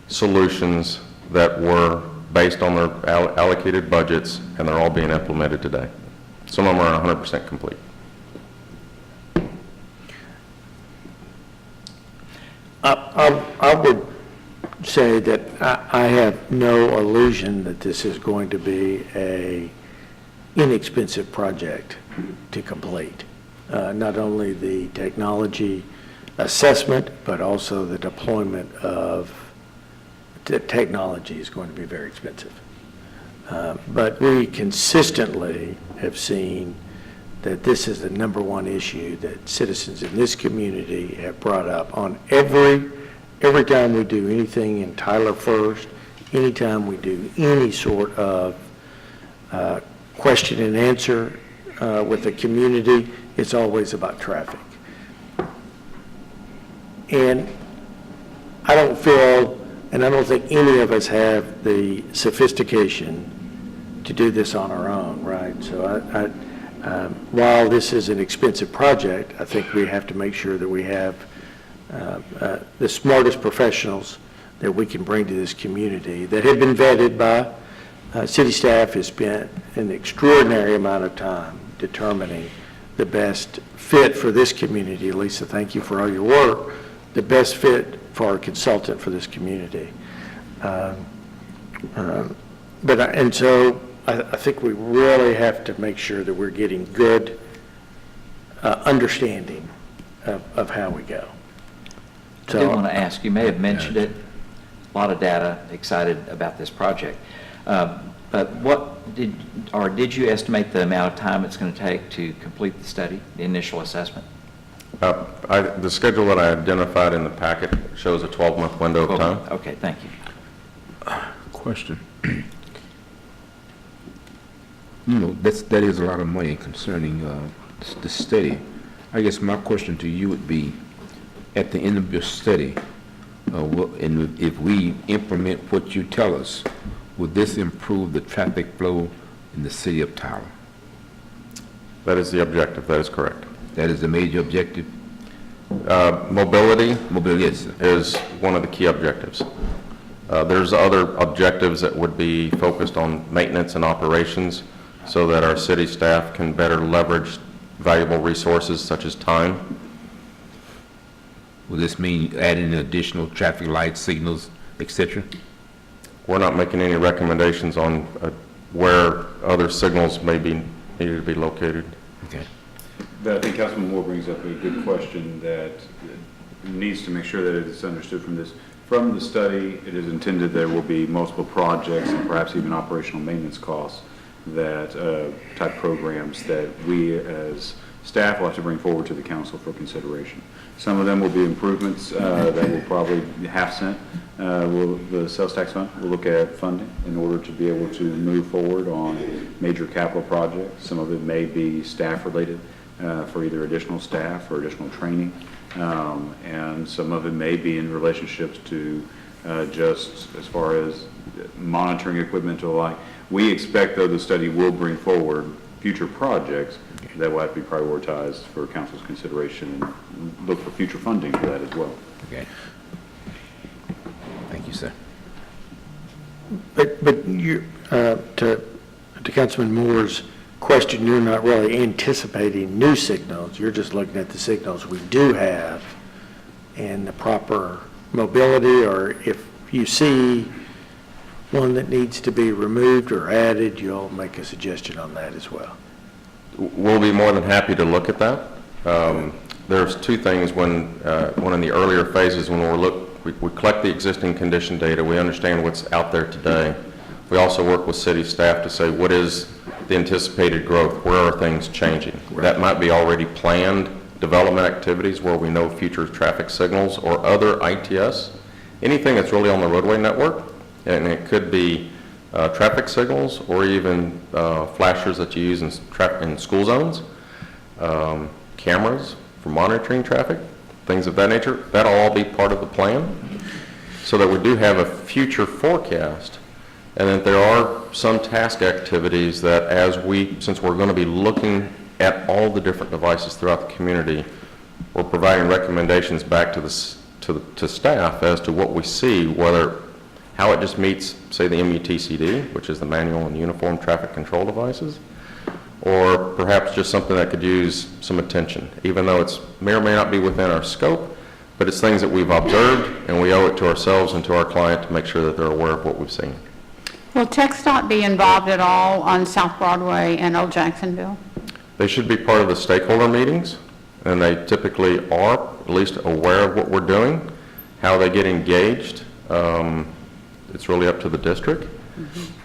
solutions that were based on their allocated budgets, and they're all being implemented today. Some of them are 100% complete. I would say that I have no illusion that this is going to be a inexpensive project to complete. Not only the technology assessment, but also the deployment of the technology is going to be very expensive. But we consistently have seen that this is the number one issue that citizens in this community have brought up on every time we do anything in Tyler First, anytime we do any sort of question and answer with the community, it's always about traffic. And I don't feel, and I don't think any of us have the sophistication to do this on our own, right? So while this is an expensive project, I think we have to make sure that we have the smartest professionals that we can bring to this community that have been vetted by city staff. Has spent an extraordinary amount of time determining the best fit for this community. Lisa, thank you for all your work. The best fit for our consultant for this community. So I think we really have to make sure that we're getting good understanding of how we go. I did want to ask, you may have mentioned it, a lot of data, excited about this project. But did you estimate the amount of time it's going to take to complete the study, the initial assessment? The schedule that I identified in the packet shows a 12-month window of time. Okay, thank you. Question. You know, that is a lot of money concerning the study. I guess my question to you would be, at the end of your study, and if we implement what you tell us, would this improve the traffic flow in the city of Tyler? That is the objective. That is correct. That is the major objective? Mobility yes, is one of the key objectives. There's other objectives that would be focused on maintenance and operations so that our city staff can better leverage valuable resources such as time. Will this mean adding additional traffic lights, signals, etc.? We're not making any recommendations on where other signals may be needed to be located. Okay. I think Councilman Moore brings up a good question that needs to make sure that it is understood from this. From the study, it is intended there will be multiple projects and perhaps even operational maintenance costs that type programs that we as staff will have to bring forward to the council for consideration. Some of them will be improvements that will probably $0.50. The sales tax fund will look at funding in order to be able to move forward on major capital projects. Some of it may be staff related for either additional staff or additional training. And some of it may be in relationships to just as far as monitoring equipment or like. We expect, though, the study will bring forward future projects that will have to be prioritized for council's consideration and look for future funding for that as well. Okay. Thank you, sir. But you, to Councilman Moore's question, you're not really anticipating new signals. You're just looking at the signals we do have and the proper mobility, or if you see one that needs to be removed or added, you'll make a suggestion on that as well. We'll be more than happy to look at that. There's two things. When one in the earlier phases, when we collect the existing condition data, we understand what's out there today. We also work with city staff to say what is the anticipated growth, where are things changing. Right. That might be already planned development activities where we know future traffic signals or other ITS, anything that's really on the roadway network, and it could be traffic signals or even flashers that you use in school zones, cameras for monitoring traffic, things of that nature. That'll all be part of the plan so that we do have a future forecast, and that there are some task activities that since we're going to be looking at all the different devices throughout the community. We're providing recommendations back to staff as to what we see, how it just meets, say, the MUTCD, which is the manual and uniform traffic control devices, or perhaps just something that could use some attention, even though it's may or may not be within our scope, but it's things that we've observed, and we owe it to ourselves and to our client to make sure that they're aware of what we've seen. Will TxDOT be involved at all on South Broadway and Old Jacksonville? They should be part of the stakeholder meetings, and they typically are at least aware of what we're doing. How they get engaged, it's really up to the district.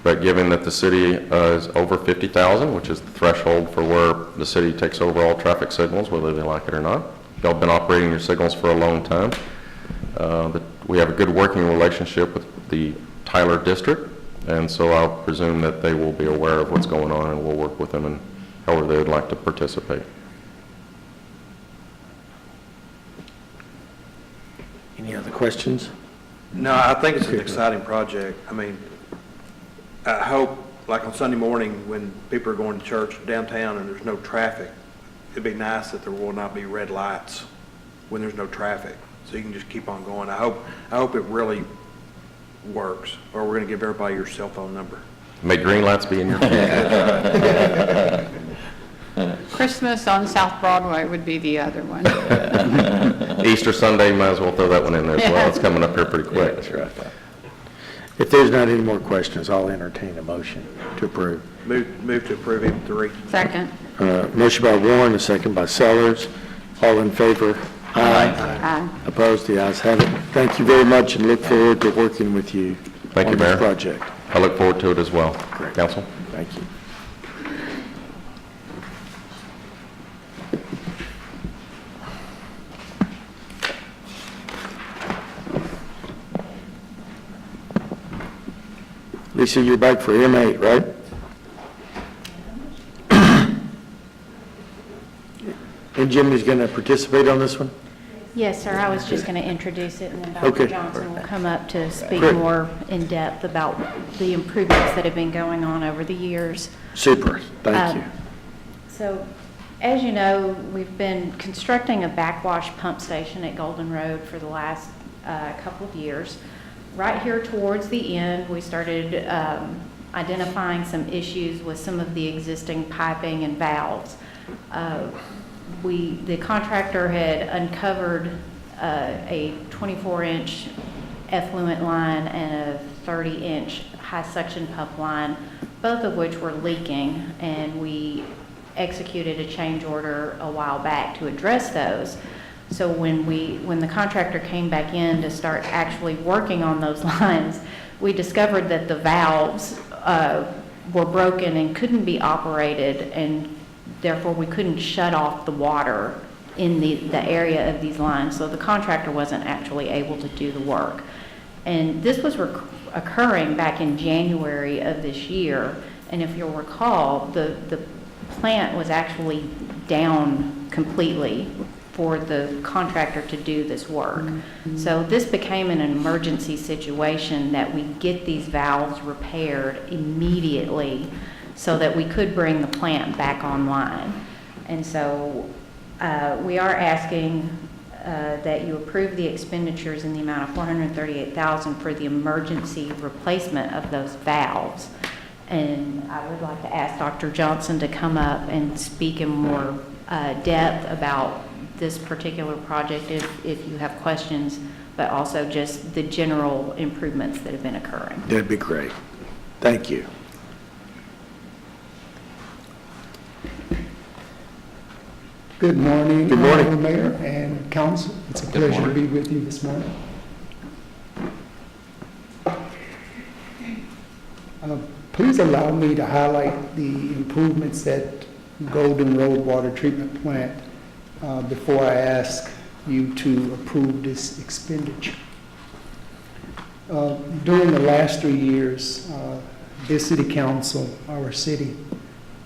But given that the city is over 50,000, which is the threshold for where the city takes over all traffic signals, whether they like it or not, y'all have been operating your signals for a long time. We have a good working relationship with the Tyler district, and so I'll presume that they will be aware of what's going on, and we'll work with them and however they would like to participate. Any other questions? No, I think it's an exciting project. I mean, I hope, like on Sunday morning, when people are going to church downtown and there's no traffic, it'd be nice that there will not be red lights when there's no traffic, so you can just keep on going. I hope it really works, or we're going to give everybody your cell phone number. May green lights be in your future. Christmas on South Broadway would be the other one. Easter Sunday, might as well throw that one in there as well. It's coming up here pretty quick. That's right. If there's not any more questions, I'll entertain a motion to approve. Move to approve M3. Second. Motion by Warren, a second by Sellers. All in favor? Aye. Opposed? The ayes have it. Thank you very much, and look forward to working with you Thank you, on this Mayor. project. I look forward to it as well. Great. Council? Thank you. Lisa, you're back for M8, right? And Jim is going to participate on this one? Yes, sir, I was just going to introduce it, and then Okay. Dr. Johnson will come up to speak Great. more in depth about the improvements that have been going on over the years. Super, thank you. So, as you know, we've been constructing a backwash pump station at Golden Road for the last couple of years. Right here towards the end, we started identifying some issues with some of the existing piping and valves. The contractor had uncovered a 24-inch effluent line and a 30-inch high suction pump line, both of which were leaking, and we executed a change order a while back to address those. So when the contractor came back in to start actually working on those lines, we discovered that the valves were broken and couldn't be operated, and therefore we couldn't shut off the water in the area of these lines. So the contractor wasn't actually able to do the work. And this was occurring back in January of this year. And if you'll recall, the plant was actually down completely for the contractor to do this work. So this became an emergency situation that we get these valves repaired immediately so that we could bring the plant back online. And so we are asking that you approve the expenditures in the amount of $438,000 for the emergency replacement of those valves. And I would like to ask Dr. Johnson to come up and speak in more depth about this particular project if you have questions, but also just the general improvements that have been occurring. That'd be great. Thank you. Good morning. Good morning. Honorable Mayor and Council. It's a pleasure to be with you this morning. Please allow me to highlight the improvements at Golden Road Water Treatment Plant before I ask you to approve this expenditure. During the last 3 years, this city council, our city,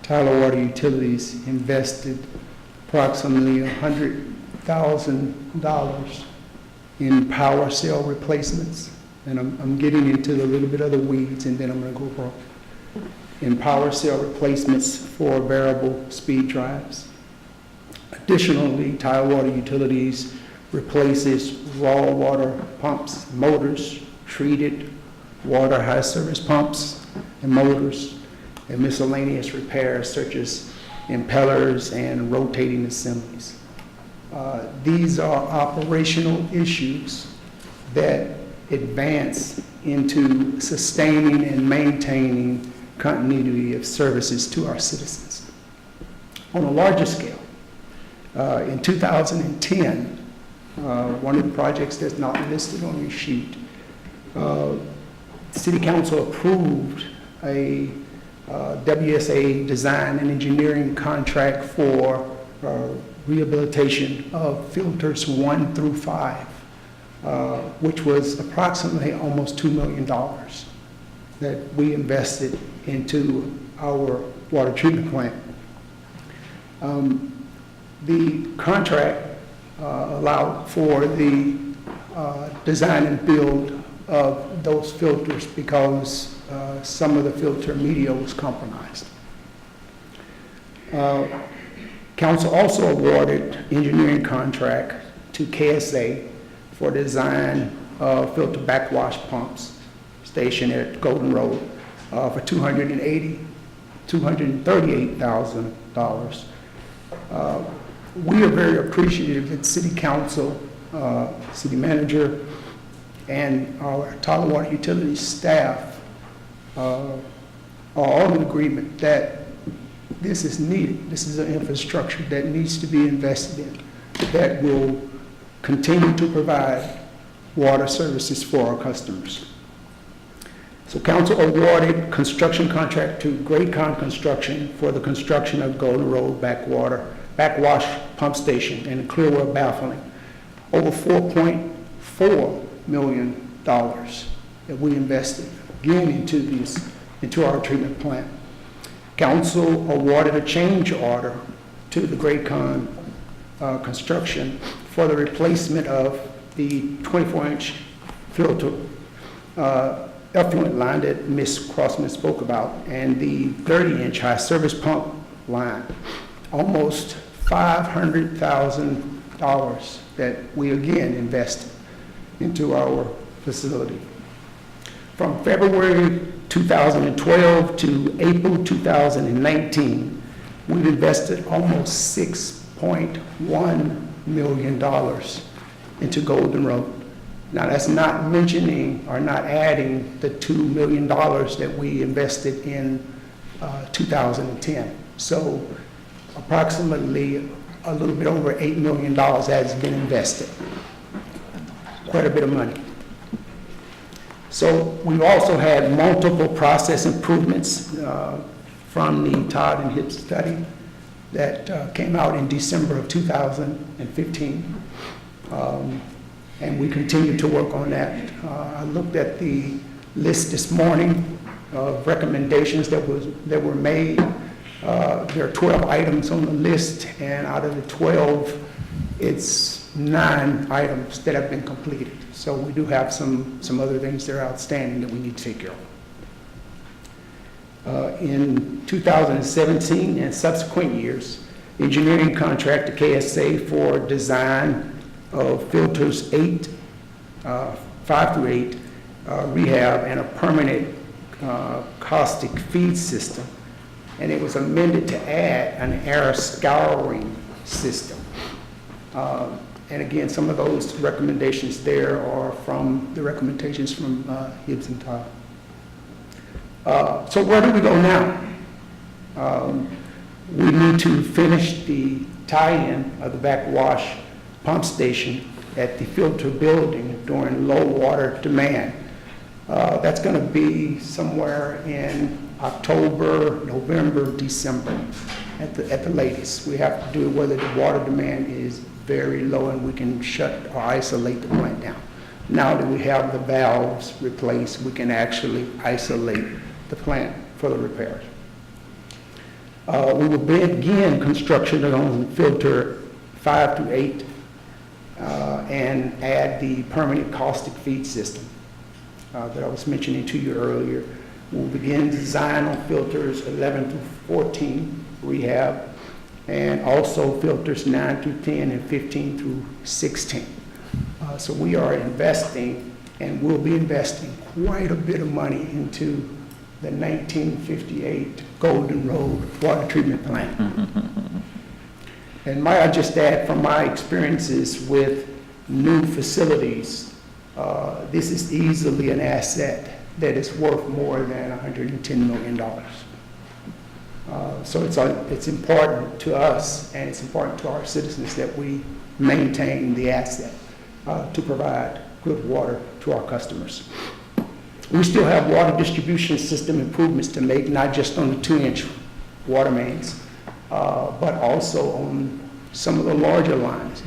Tyler Water Utilities, invested approximately $100,000 in power cell replacements. And I'm getting into a little bit of the weeds, and then I'm going to go broke. in power cell replacements for variable speed drives. Additionally, Tile Water Utilities replaces raw water pumps, motors, treated water high service pumps and motors, and miscellaneous repairs such as impellers and rotating assemblies. These are operational issues that advance into sustaining and maintaining continuity of services to our citizens. On a larger scale, in 2010, one of the projects that's not listed on your sheet, City Council approved a WSA design and engineering contract for rehabilitation of filters 1 through 5, which was approximately almost $2 million that we invested into our water treatment plant. The contract allowed for the design and build of those filters because some of the filter media was compromised. Council also awarded engineering contract to KSA for design of filter backwash pumps station at Golden Road for $238,000. We are very appreciative that City Council, City Manager, and our Tile Water Utilities staff are all in agreement that this is needed. This is an infrastructure that needs to be invested in, that will continue to provide water services for our customers. So Council awarded construction contract to Graycon Construction for the construction of Golden Road backwash pump station and Clearwell baffling. Over $4.4 million that we invested again into our treatment plant. Council awarded a change order to the Graycon Construction for the replacement of the 24-inch filter effluent line that Ms. Crossman spoke about, and the 30-inch high service pump line. Almost $500,000 that we again invested into our facility. From February 2012 to April 2019, we've invested almost $6.1 million into Golden Road. Now, that's not mentioning or not adding the $2 million that we invested in 2010. So approximately a little bit over $8 million has been invested. Quite a bit of money. So we've also had multiple process improvements from the Todd and Hibbs study that came out in December of 2015. And we continue to work on that. I looked at the list this morning of recommendations that were made. There are 12 items on the list, and out of the 12, it's 9 items that have been completed. So we do have some other things that are outstanding that we need to take care of. In 2017 and subsequent years, engineering contract to KSA for design of filters 5 through 8, rehab, and a permanent caustic feed system. And it was amended to add an air scouring system. And again, some of those recommendations there are from the recommendations from Hibbs and Todd. So where do we go now? We need to finish the tie-in of the backwash pump station at the filter building during low water demand. That's going to be somewhere in October, November, December at the latest. We have to do it whether the water demand is very low and we can shut or isolate the plant down. Now that we have the valves replaced, we can actually isolate the plant for the repairs. We will begin construction on filter 5 through 8 and add the permanent caustic feed system that I was mentioning to you earlier. We'll begin design on filters 11 through 14 rehab, and also filters 9 through 10 and 15 through 16. So we are investing, and will be investing quite a bit of money into the 1958 Golden Road Water Treatment Plant. And I just add from my experiences with new facilities, this is easily an asset that is worth more than $110 million. So it's important to us, and it's important to our citizens that we maintain the asset to provide good water to our customers. We still have water distribution system improvements to make, not just on the 2-inch water mains, but also on some of the larger lines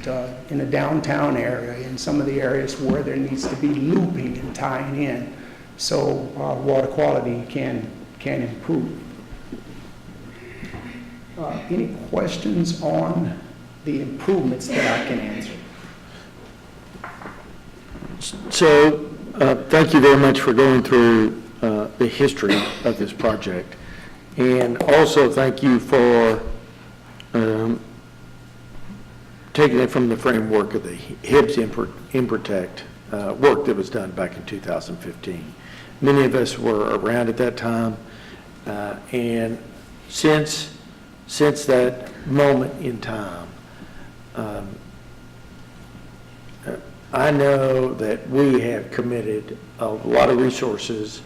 in the downtown area, in some of the areas where there needs to be looping and tying in, so our water quality can improve. Any questions on the improvements that I can answer? So, thank you very much for going through the history of this project. And also, thank you for taking it from the framework of the Hibbs Improtect work that was done back in 2015. Many of us were around at that time, and since that moment in time, I know that we have committed a lot of resources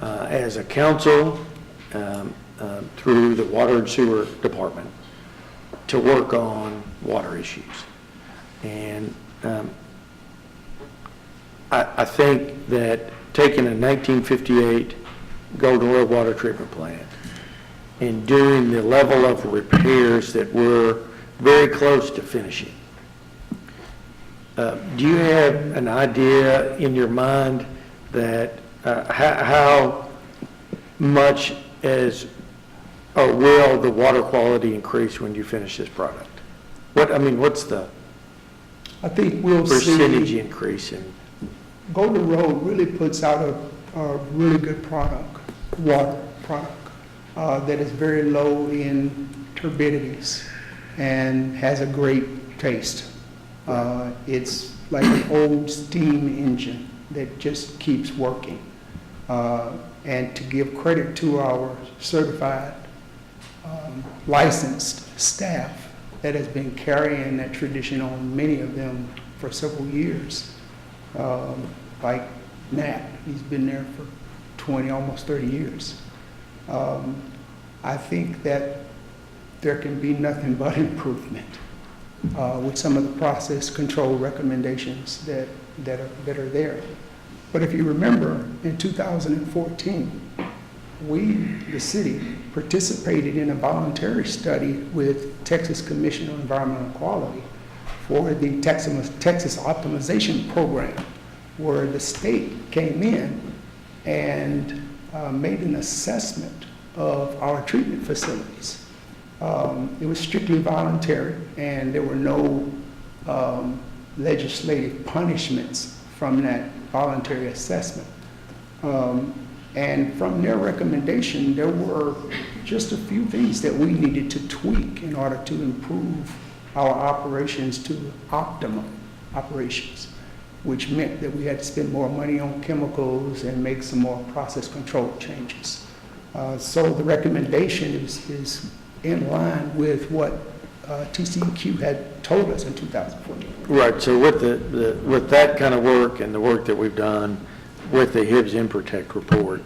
as a council through the Water and Sewer Department to work on water issues. And I think that taking a 1958 Golden Road Water Treatment Plant and doing the level of repairs that we're very close to finishing, do you have an idea in your mind that how much or will the water quality increase when you finish this product? What's the I think we'll percentage see increase in? Golden Road really puts out a really good product, water product, that is very low in turbidities and has a great taste. It's like an old steam engine that just keeps working. And to give credit to our certified, licensed staff that has been carrying that tradition on, many of them for several years, like Nat, he's been there for 20, almost 30 years. I think that there can be nothing but improvement with some of the process control recommendations that are there. But if you remember, in 2014, we, the city, participated in a voluntary study with Texas Commission on Environmental Quality for the Texas Optimization Program, where the state came in and made an assessment of our treatment facilities. It was strictly voluntary, and there were no legislative punishments from that voluntary assessment. And from their recommendation, there were just a few things that we needed to tweak in order to improve our operations to optimum operations, which meant that we had to spend more money on chemicals and make some more process control changes. So the recommendation is in line with what TCEQ had told us in 2014. Right, so with that kind of work and the work that we've done with the Hibbs Improtect report,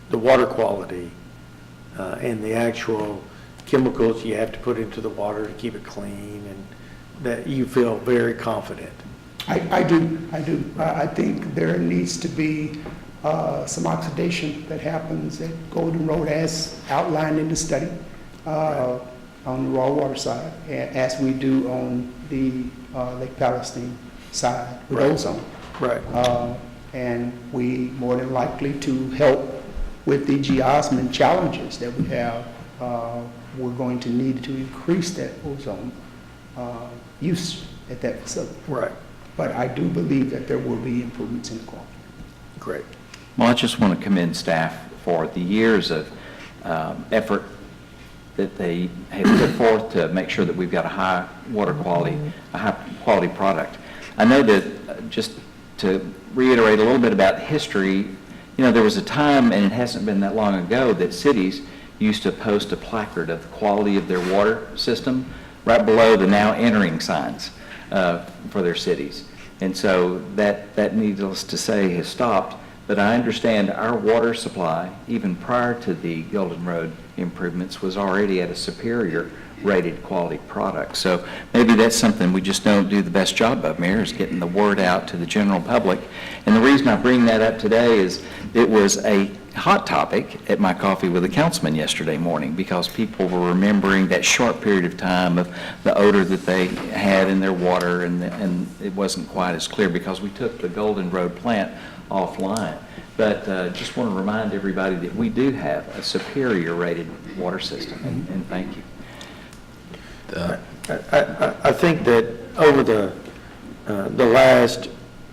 the water quality and the actual chemicals you have to put into the water to keep it clean, and that you feel very confident. I do. I think there needs to be some oxidation that happens at Golden Road as outlined in the study on the raw water side, as we do on the Lake Palestine side with ozone. Right. And we more than likely to help with the geosmin challenges that we have, we're going to need to increase that ozone use at that facility. Right. But I do believe that there will be improvements in the quality. Great. Well, I just want to commend staff for the years of effort that they have put forth to make sure that we've got a high quality product. I know that, just to reiterate a little bit about history, there was a time, and it hasn't been that long ago, that cities used to post a placard of the quality of their water system right below the now entering signs for their cities. And so that needless to say has stopped. But I understand our water supply, even prior to the Golden Road improvements, was already at a superior rated quality product. So maybe that's something we just don't do the best job of, Mayor, is getting the word out to the general public. And the reason I bring that up today is it was a hot topic at my coffee with a councilman yesterday morning, because people were remembering that short period of time of the odor that they had in their water, and it wasn't quite as clear because we took the Golden Road plant offline. But just want to remind everybody that we do have a superior rated water system, and thank you. I think that over the last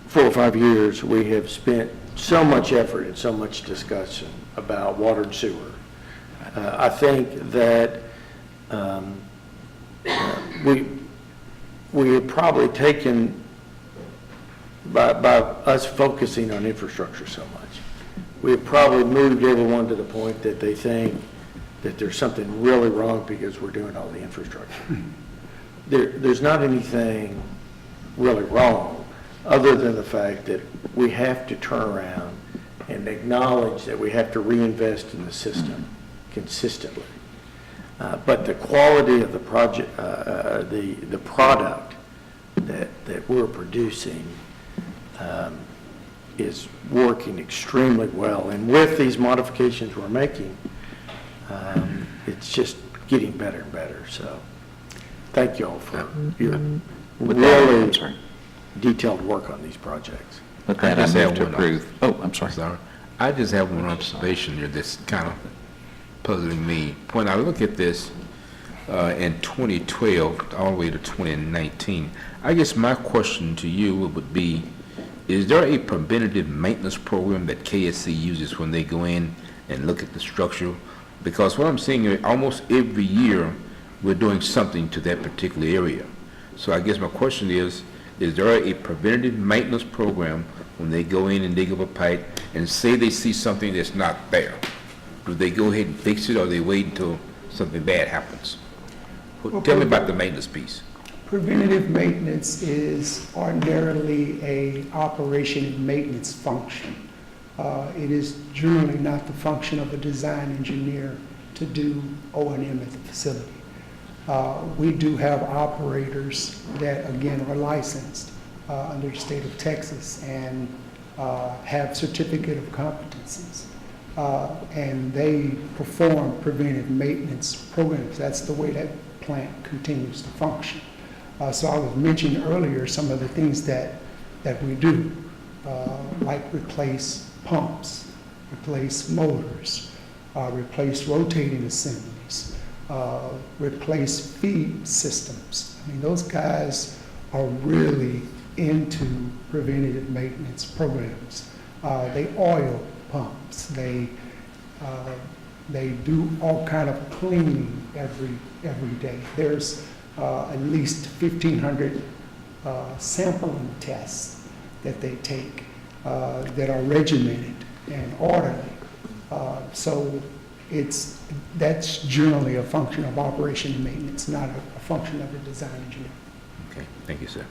4 or 5 years, we have spent so much effort and so much discussion about water and sewer. I think that we have probably taken, by us focusing on infrastructure so much, we have probably moved everyone to the point that they think that there's something really wrong because we're doing all the infrastructure. There's not anything really wrong, other than the fact that we have to turn around and acknowledge that we have to reinvest in the system consistently. But the quality of the project, the product that we're producing is working extremely well. And with these modifications we're making, it's just getting better and better. So thank you all for your really detailed work on these projects. With that, I move to approve. Oh, I'm sorry. I just have one observation here that's kind of puzzling me. When I look at this in 2012 all the way to 2019, I guess my question to you would be, is there a preventative maintenance program that KSC uses when they go in and look at the structure? Because what I'm seeing here, almost every year, we're doing something to that particular area. So I guess my question is there a preventative maintenance program when they go in and dig up a pipe and say they see something that's not there? Do they go ahead and fix it, or they wait until something bad happens? Tell me about the maintenance piece. Preventative maintenance is ordinarily a operation and maintenance function. It is generally not the function of a design engineer to do O&M at the facility. We do have operators that, again, are licensed under the state of Texas and have certificate of competencies. And they perform preventive maintenance programs. That's the way that plant continues to function. So I was mentioning earlier some of the things that we do, like replace pumps, replace motors, replace rotating assemblies, replace feed systems. I mean, those guys are really into preventative maintenance programs. They oil pumps. They do all kind of cleaning every day. There's at least 1,500 sampling tests that they take that are regimented and orderly. So that's generally a function of operation and maintenance, not a function of a design engineer. Okay, thank you, sir.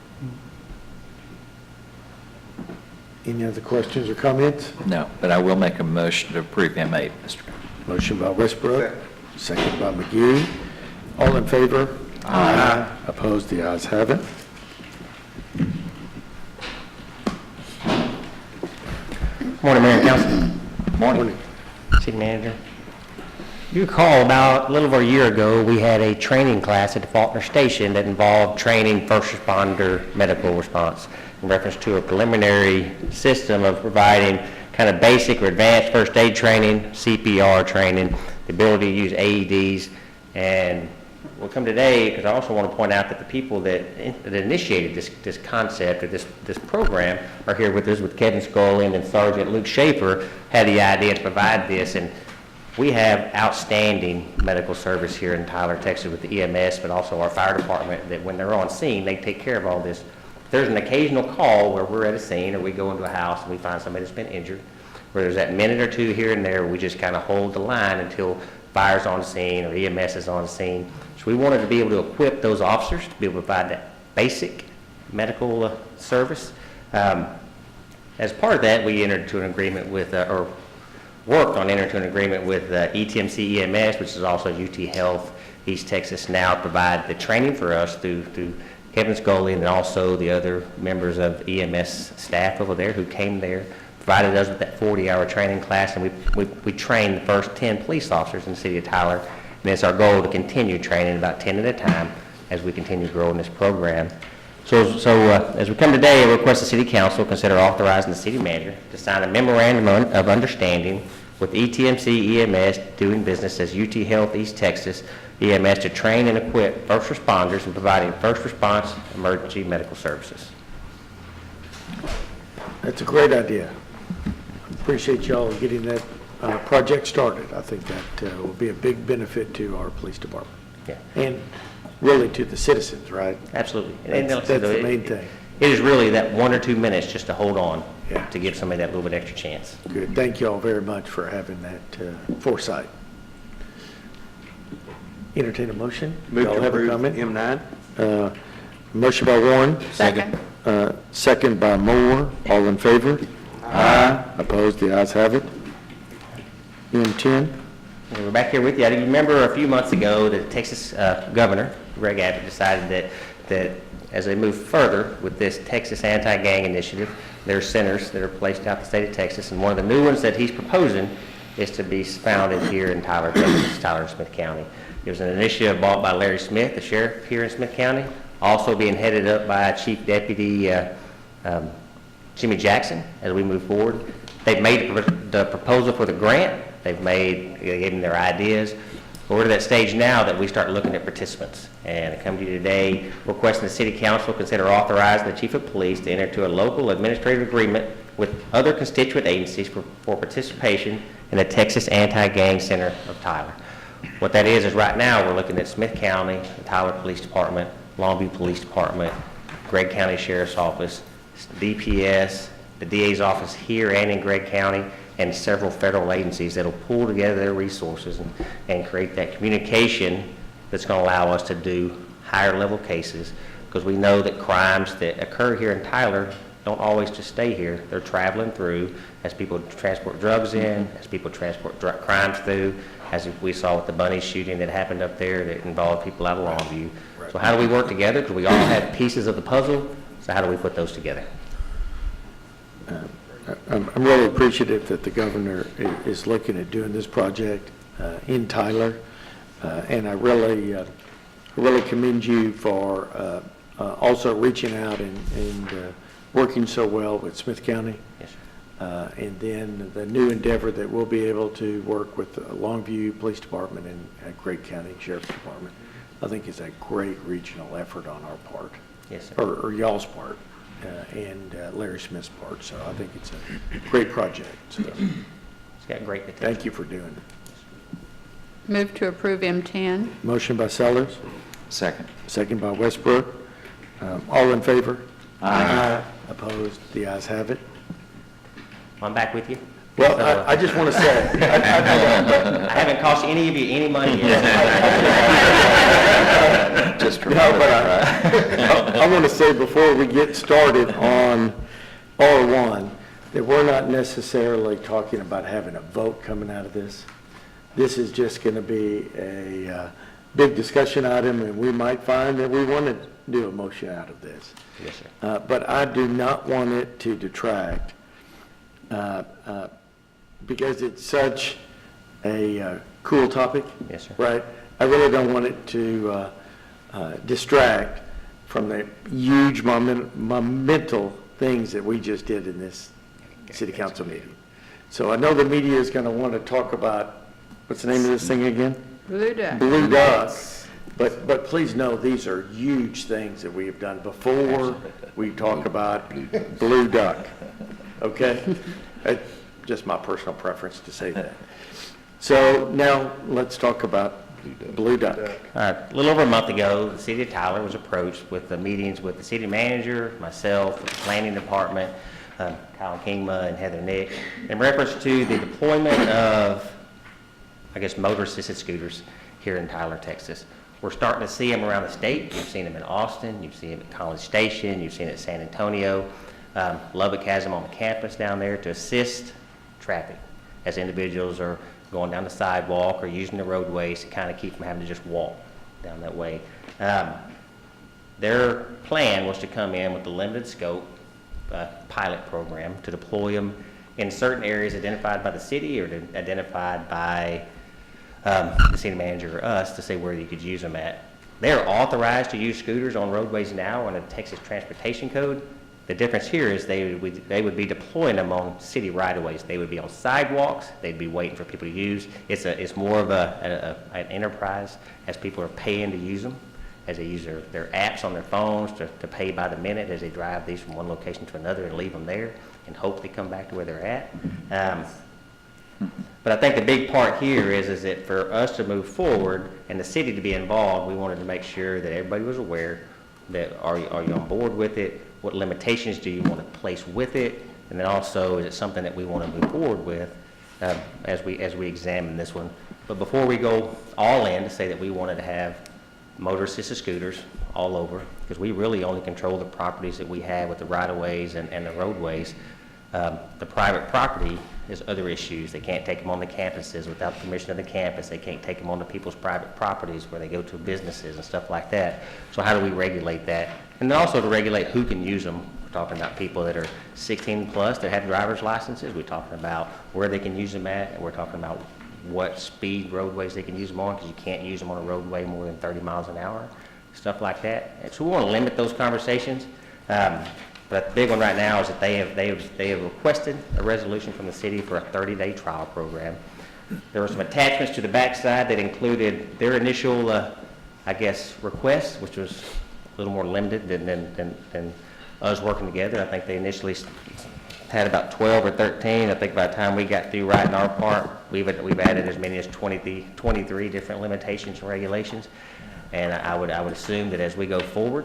Any other questions or comments? No, but I will make a motion to approve M8, Mr. Mayor. Motion by Westbrook, second by McGee. All in favor? Aye. Opposed? The ayes have it. Morning, Mayor and Council. Morning. City Manager. You recall about a little over a year ago, we had a training class at the Faulkner Station that involved training first responder medical response in reference to a preliminary system of providing kind of basic or advanced first aid training, CPR training, the ability to use AEDs, and we'll come today because I also want to point out that the people that initiated this concept or this program are here with us, with Kevin Scully and Sergeant Luke Schaefer had the idea to provide this. And we have outstanding medical service here in Tyler, Texas with the EMS, but also our fire department that when they're on scene, they take care of all this. There's an occasional call where we're at a scene or we go into a house and we find somebody that's been injured, where there's that minute or two here and there where we just kind of hold the line until fire's on scene or EMS is on scene. So we wanted to be able to equip those officers to be able to provide that basic medical service. As part of that, we entered into an agreement with, or worked on entering into an agreement with ETMC EMS, which is also UT Health East Texas now, to provide the training for us through Kevin Scully and also the other members of EMS staff over there who came there, provided us with that 40-hour training class, and we trained the first 10 police officers in the city of Tyler. And it's our goal to continue training about 10 at a time as we continue growing this program. So as we come today, I request the City Council consider authorizing the City Manager to sign a memorandum of understanding with ETMC EMS doing business as UT Health East Texas EMS to train and equip first responders in providing first response emergency medical services. That's a great idea. Appreciate y'all getting that project started. I think that will be a big benefit to our police department. Yeah. And really to the citizens, right? Absolutely. That's the main thing. It is really that 1 or 2 minutes just to hold on, Yeah. to give somebody that little bit extra chance. Good. Thank you all very much for having that foresight. Entertain a motion? Move Y'all to have a approve comment? M9. Motion by Warren. Second. Second by Moore. All in favor? Aye. Opposed? The ayes have it. M10. We're back here with you. I remember a few months ago, the Texas Governor, Greg Abbott, decided that as they move further with this Texas Anti-Gang Initiative, there are centers that are placed out the state of Texas, and one of the new ones that he's proposing is to be founded here in Tyler, Texas, Tyler and Smith County. It was an initiative bought by Larry Smith, the sheriff here in Smith County, also being headed up by Chief Deputy Jimmy Jackson as we move forward. They've made the proposal for the grant. They gave them their ideas. But we're to that stage now that we start looking at participants. And I come to you today requesting the City Council consider authorizing the Chief of Police to enter into a local administrative agreement with other constituent agencies for participation in the Texas Anti-Gang Center of Tyler. What that is right now we're looking at Smith County, the Tyler Police Department, Longview Police Department, Gregg County Sheriff's Office, DPS, the DA's office here and in Gregg County, and several federal agencies that will pull together their resources and create that communication that's going to allow us to do higher level cases, because we know that crimes that occur here in Tyler don't always just stay here. They're traveling through as people transport drugs in, as people transport crimes through, as we saw with the Bunny shooting that happened up there that involved people out of Longview. So how do we work together? Because we all have pieces of the puzzle, so how do we put those together? I'm really appreciative that the governor is looking at doing this project in Tyler, and I really commend you for also reaching out and working so well with Smith County. Yes, sir. And then the new endeavor that we'll be able to work with the Longview Police Department and Gregg County Sheriff's Department. I think it's a great regional effort on our part. Yes, sir. Or y'all's part. And Larry Smith's part, so I think it's a great project. So It's got great potential. thank you for doing it. Move to approve M10. Motion by Sellers, Second. second by Westbrook. All in favor? Aye. Opposed? The ayes have it. I'm back with you. Well, I just want to say, I haven't cost any of you any money yet. Just no, but I want to say before we get started on R1, that we're not necessarily talking about having a vote coming out of this. This is just going to be a big discussion item, and we might find that we want to do a motion out of this. Yes, sir. But I do not want it to detract, because it's such a cool topic. Yes, sir. Right? I really don't want it to distract from the huge monumental things that we just did in this city council meeting. So I know the media is going to want to talk about, what's the name of this thing again? Blue Dot. Blue Dot. But please know, these are huge things that we have done before we talk about Blue Duck, okay? Just my personal preference to say that. So now, let's talk about Blue Duck. A little over a month ago, the city of Tyler was approached with the meetings with the city manager, myself, the planning department, Kyle Kingma and Heather Nick, in reference to the deployment of, I guess, motor-assisted scooters here in Tyler, Texas. We're starting to see them around the state. You've seen them in Austin, you've seen them at College Station, you've seen it at San Antonio. Lubbock has them on the campus down there to assist traffic as individuals are going down the sidewalk or using the roadways to kind of keep from having to just walk down that way. Their plan was to come in with a limited scope pilot program to deploy them in certain areas identified by the city or identified by the city manager or us to say where you could use them at. They're authorized to use scooters on roadways now under the Texas Transportation Code. The difference here is they would be deploying them on city right-of-ways. They would be on sidewalks. They'd be waiting for people to use. It's more of an enterprise as people are paying to use them, as they use their apps on their phones to pay by the minute as they drive these from one location to another and leave them there and hope they come back to where they're at. But I think the big part here is that for us to move forward and the city to be involved, we wanted to make sure that everybody was aware that are you on board with it? What limitations do you want to place with it? And then also, is it something that we want to move forward with as we examine this one? But before we go all in to say that we wanted to have motor-assisted scooters all over, because we really only control the properties that we have with the right-of-ways and the roadways. The private property has other issues. They can't take them on the campuses without permission of the campus. They can't take them onto people's private properties where they go to businesses and stuff like that. So how do we regulate that? And then also to regulate who can use them. We're talking about people that are 16 plus that have driver's licenses. We're talking about where they can use them at. And we're talking about what speed roadways they can use them on, because you can't use them on a roadway more than 30 miles an hour, stuff like that. And so we want to limit those conversations. But the big one right now is that they have requested a resolution from the city for a 30-day trial program. There were some attachments to the backside that included their initial, I guess, request, which was a little more limited than us working together. I think they initially had about 12 or 13. I think by the time we got through writing our part, we've added as many as 23 different limitations and regulations. And I would assume that as we go forward,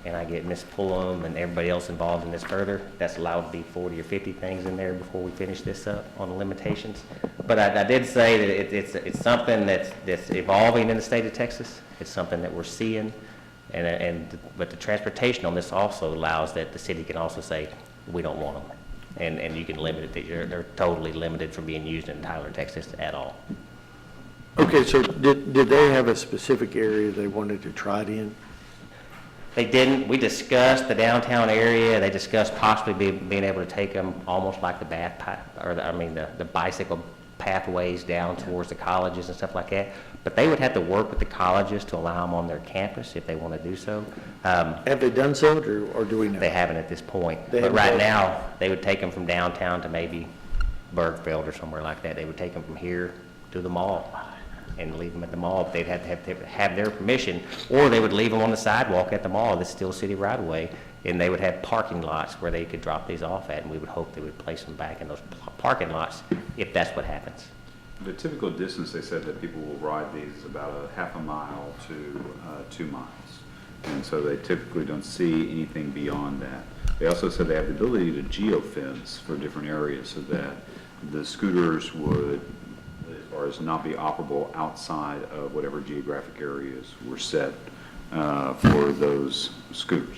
and I get Ms. Pullum and everybody else involved in this further, that's allowed to be 40 or 50 things in there before we finish this up on the limitations. But I did say that it's something that's evolving in the state of Texas. It's something that we're seeing, but the transportation on this also allows that the city can also say, we don't want them. And you can limit it, that they're totally limited from being used in Tyler, Texas at all. Okay, so did they have a specific area they wanted to try it in? They didn't. We discussed the downtown area. They discussed possibly being able to take them almost like the the bicycle pathways down towards the colleges and stuff like that. But they would have to work with the colleges to allow them on their campus if they want to do so. Have they done so, or do we know? They haven't at this point. But right now, they would take them from downtown to maybe Bergfeld or somewhere like that. They would take them from here to the mall and leave them at the mall. They'd have to have their permission, or they would leave them on the sidewalk at the mall that's still city right away, and they would have parking lots where they could drop these off at, and we would hope they would place them back in those parking lots if that's what happens. The typical distance, they said that people will ride these is about a half a mile to 2 miles. And so they typically don't see anything beyond that. They also said they have the ability to geofence for different areas so that the scooters would, as far as not be operable outside of whatever geographic areas were set for those scooters.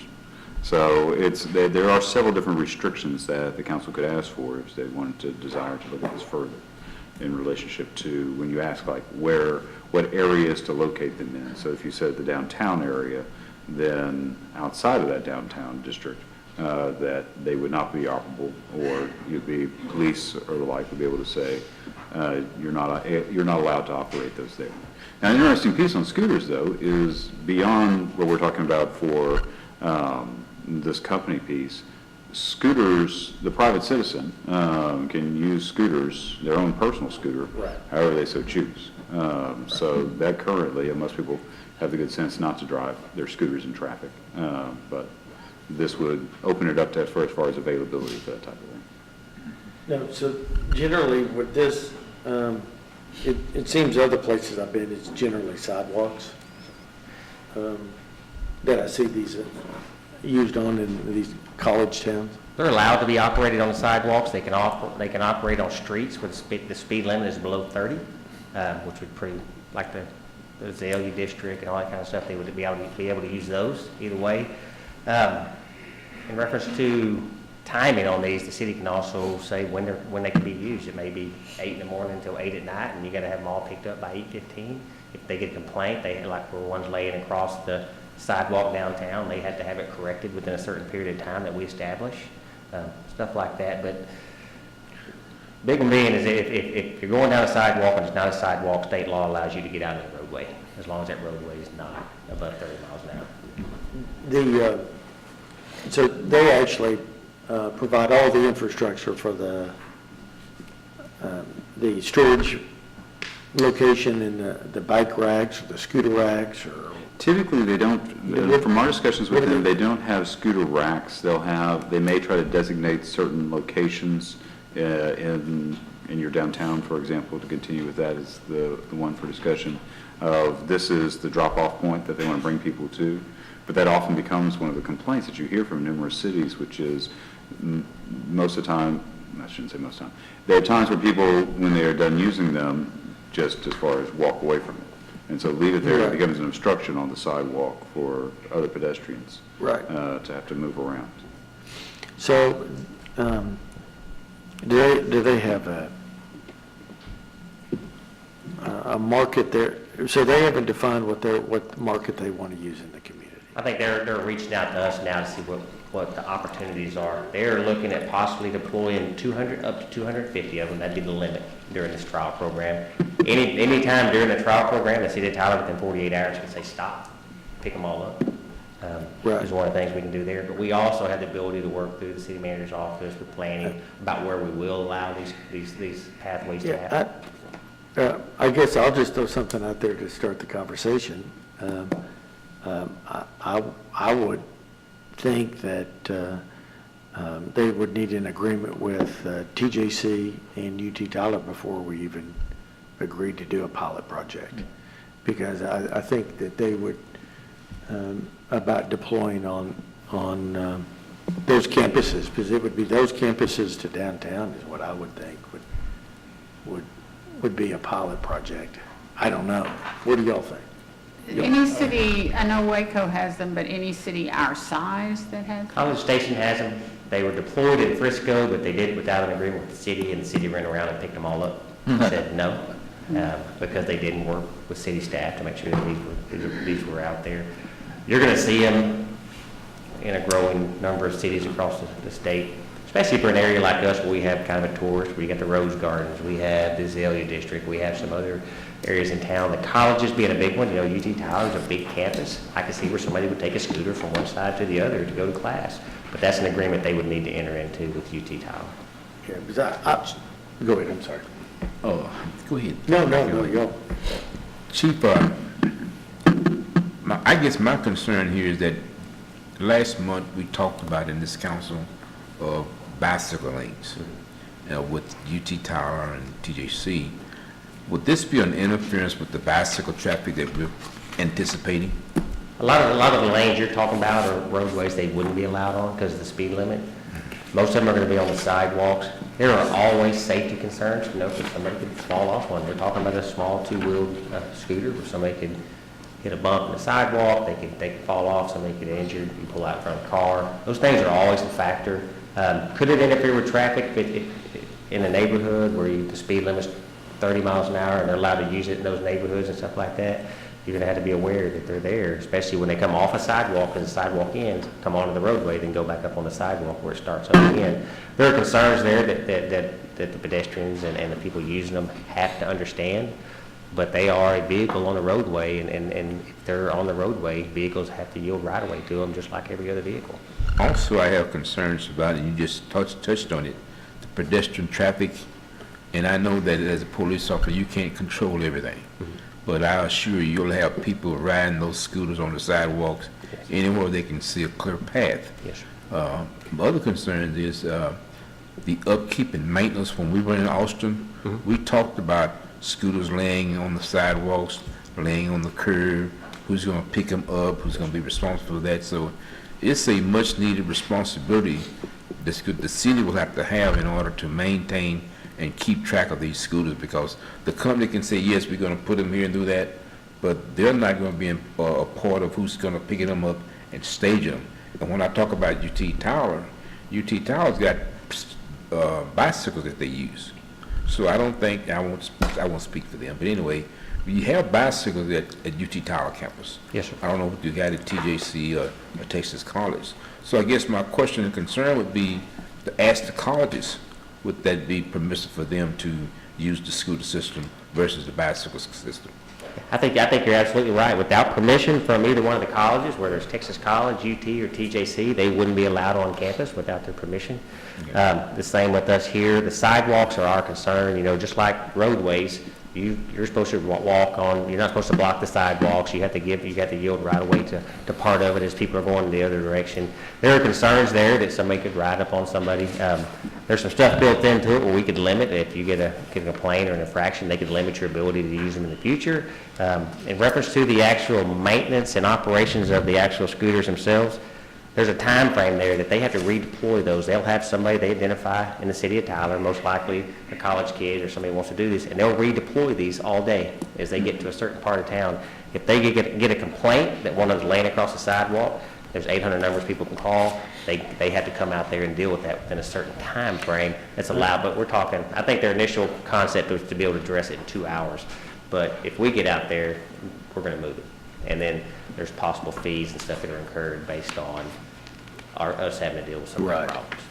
So there are several different restrictions that the council could ask for if they wanted to desire to look at this further in relationship to when you ask like what areas to locate them in. So if you said the downtown area, then outside of that downtown district, that they would not be operable, or you'd be police or the like would be able to say you're not allowed to operate those there. Now, an interesting piece on scooters though is beyond what we're talking about for this company piece. Scooters, the private citizen can use scooters, their own personal scooter, however they so choose. So that currently, and most people have the good sense not to drive their scooters in traffic. But this would open it up to as far as availability for that type of thing. No, so generally with this, it seems other places I've been, it's generally sidewalks that I see these used on in these college towns. They're allowed to be operated on the sidewalks. They can operate on streets where the speed limit is below 30, which would pretty, like the Azalea district and all that kind of stuff, they would be able to use those either way. In reference to timing on these, the city can also say when they can be used. It may be 8 in the morning until 8 at night, and you gotta have them all picked up by 8:15. If they get a complaint, like for ones laying across the sidewalk downtown, they have to have it corrected within a certain period of time that we establish, stuff like that. But big one being is if you're going down a sidewalk and it's not a sidewalk, state law allows you to get out of the roadway, as long as that roadway is not above 30 miles an hour. So they actually provide all the infrastructure for the storage location and the bike racks or the scooter racks, or? Typically, they don't, from our discussions with them, they don't have scooter racks. They may try to designate certain locations in your downtown, for example, to continue with that is the one for discussion of this is the drop-off point that they want to bring people to. But that often becomes one of the complaints that you hear from numerous cities, which is most of the time, I shouldn't say most of the time, there are times where people, when they are done using them, just as far as walk away from it. And so leave it there, it becomes an obstruction on the sidewalk for other pedestrians. Right. To have to move around. So, do they have a market there? So they haven't defined what market they want to use in the community. I think they're reaching out to us now to see what the opportunities are. They're looking at possibly deploying up to 250 of them. That'd be the limit during this trial program. Any time during the trial program, the city of Tyler within 48 hours can say stop, pick them all up. Right. Is one of the things we can do there. But we also have the ability to work through the city manager's office with planning about where we will allow these pathways to happen. I guess I'll just throw something out there to start the conversation. I would think that they would need an agreement with TJC and UT Tyler before we even agreed to do a pilot project. Because I think that they would, about deploying on those campuses, because it would be those campuses to downtown is what I would think would be a pilot project. I don't know. What do y'all think? Any city, I know Waco has them, but any city our size that has them? College Station has them. They were deployed in Frisco, but they did it without an agreement with the city, and the city ran around and picked them all up. Said no, because they didn't work with city staff to make sure that these were out there. You're going to see them in a growing number of cities across the state, especially for an area like us where we have kind of a tourist, where you got the Rose Gardens, we have the Azalea District, we have some other areas in town. The colleges being a big one, UT Tyler's a big campus. I could see where somebody would take a scooter from one side to the other to go to class. But that's an agreement they would need to enter into with UT Tyler. Yeah, because go ahead, I'm sorry. Oh, go ahead. No, go. Chief, I guess my concern here is that last month we talked about in this council of bicycle lanes with UT Tyler and TJC. Would this be an interference with the bicycle traffic that we're anticipating? A lot of the lanes you're talking about are roadways they wouldn't be allowed on because of the speed limit. Most of them are going to be on the sidewalks. There are always safety concerns. If somebody could fall off one. We're talking about a small two-wheeled scooter where somebody could hit a bump in the sidewalk, they could fall off, somebody could get injured, you pull out in front of a car. Those things are always a factor. Could it interfere with traffic in a neighborhood where the speed limit's 30 miles an hour and they're allowed to use it in those neighborhoods and stuff like that? You're going to have to be aware that they're there, especially when they come off a sidewalk and the sidewalk ends, come onto the roadway, then go back up on the sidewalk where it starts up again. There are concerns there that the pedestrians and the people using them have to understand, but they are a vehicle on the roadway, and if they're on the roadway, vehicles have to yield right away to them just like every other vehicle. Also, I have concerns about, and you just touched on it, the pedestrian traffic, and I know that as a police officer, you can't control everything. but I assure you, you'll have people riding those scooters on the sidewalks anywhere they can see a clear path. Yes, sir. My other concern is the upkeep and maintenance. When we were in Austin, we talked about scooters laying on the sidewalks, laying on the curb, who's going to pick them up, who's going to be responsible for that. So it's a much-needed responsibility the city will have to have in order to maintain and keep track of these scooters, because the company can say, yes, we're going to put them here and do that, but they're not going to be a part of who's going to pick them up and stage them. And when I talk about UT Tower's got bicycles that they use. So I don't think, I won't speak for them, but anyway, you have bicycles at UT Tower campus. Yes, sir. I don't know if you got at TJC or Texas College. So I guess my question and concern would be to ask the colleges, would that be permissible for them to use the scooter system versus the bicycle system? I think you're absolutely right. Without permission from either one of the colleges, whether it's Texas College, UT, or TJC, they wouldn't be allowed on campus without their permission. The same with us here. The sidewalks are our concern, you know, just like roadways. You're supposed to walk on, you're not supposed to block the sidewalks. You have to yield right away to part of it as people are going the other direction. There are concerns there that somebody could ride up on somebody. There's some stuff built into it where we could limit, if you get a complaint or an infraction, they could limit your ability to use them in the future. In reference to the actual maintenance and operations of the actual scooters themselves, there's a time frame there that they have to redeploy those. They'll have somebody they identify in the city of Tyler, most likely a college kid or somebody who wants to do this, and they'll redeploy these all day as they get to a certain part of town. If they get a complaint that one of them's laying across the sidewalk, there's 800 numbers people can call. They have to come out there and deal with that within a certain time frame that's allowed. But we're talking, I think their initial concept was to be able to address it in 2 hours. But if we get out there, we're going to move it. And then there's possible fees and stuff that are incurred based on us having to deal with some of the problems.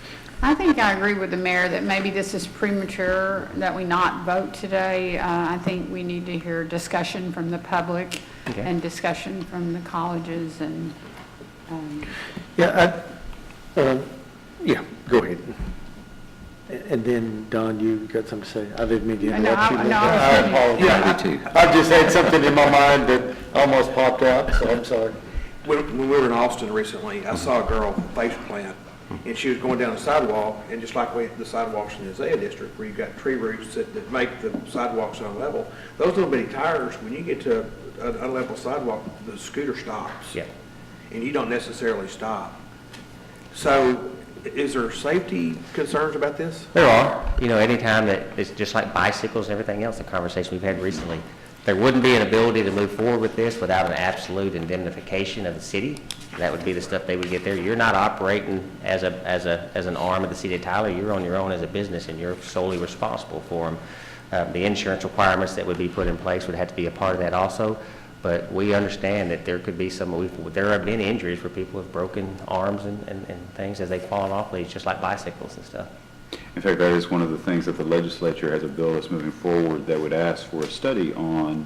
I think I agree with the mayor that maybe this is premature, that we not vote today. I think we need to hear discussion from the public and discussion from the colleges and. Yeah, go ahead. And then, Don, you got something to say? I didn't mean to interrupt you. I apologize. I just had something in my mind that almost popped out, so I'm sorry. When we were in Austin recently, I saw a girl face plant, and she was going down the sidewalk, and just like the sidewalks in the Isaiah district, where you've got tree roots that make the sidewalks unlevel, those little bitty tires, when you get to an unlevel sidewalk, the scooter stops. Yeah. And you don't necessarily stop. So is there safety concerns about this? There are. You know, anytime that it's just like bicycles and everything else, the conversation we've had recently, there wouldn't be an ability to move forward with this without an absolute indemnification of the city. That would be the stuff they would get there. You're not operating as an arm of the city of Tyler. You're on your own as a business, and you're solely responsible for them. The insurance requirements that would be put in place would have to be a part of that also. But we understand that there could be there have been injuries where people have broken arms and things as they've fallen off leads, just like bicycles and stuff. In fact, that is one of the things that the legislature has a bill that's moving forward that would ask for a study on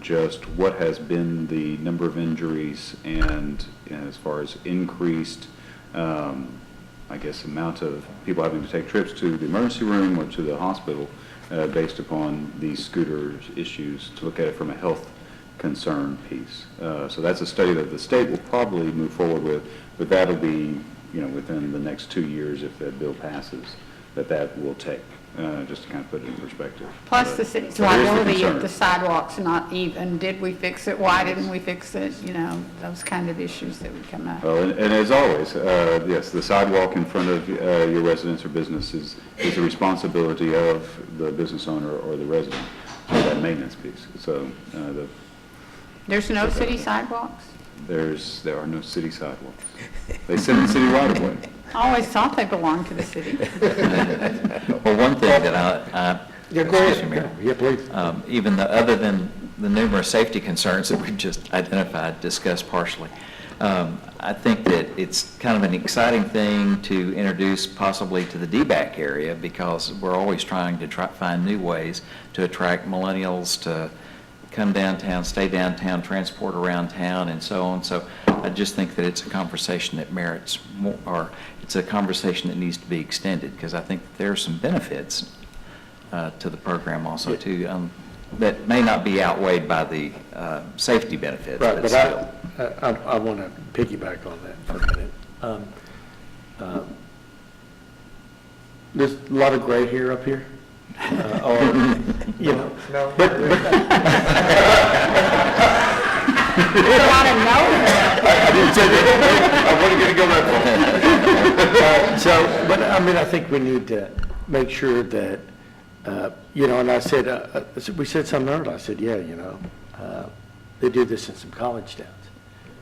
just what has been the number of injuries and as far as increased, I guess, amount of people having to take trips to the emergency room or to the hospital based upon these scooter issues, to look at it from a health concern piece. So that's a study that the state will probably move forward with, but that'll be, within the next 2 years if that bill passes, that will take, just to kind of put it in perspective. Plus the city's So there is the liability if concern. the sidewalk's not even. Did we fix it? Why didn't we fix it? Those kind of issues that would come up. Well, and as always, yes, the sidewalk in front of your residence or business is the responsibility of the business owner or the resident for that maintenance piece. So There's no city sidewalks? there are no city sidewalks. They sit in city right of way. I always thought they belonged to the city. Well, one thing that Yeah, go excuse me, ahead. Mayor. Yeah, please. Even other than the numerous safety concerns that we just identified, discussed partially, I think that it's kind of an exciting thing to introduce possibly to the DBAC area, because we're always trying to find new ways to attract millennials to come downtown, stay downtown, transport around town, and so on. So I just think that it's a conversation that merits more, or it's a conversation that needs to be extended, because I think there are some benefits to the program also too. that may not be outweighed by the safety benefits, Right, but but still. I want to piggyback on that for a minute. There's a lot of gray hair up here, or, you know. No. But I didn't say that. I wasn't going to go that far. So, but I mean, I think we need to make sure that, you know, and I said, we said something earlier. I said, yeah, you know, they do this in some college towns.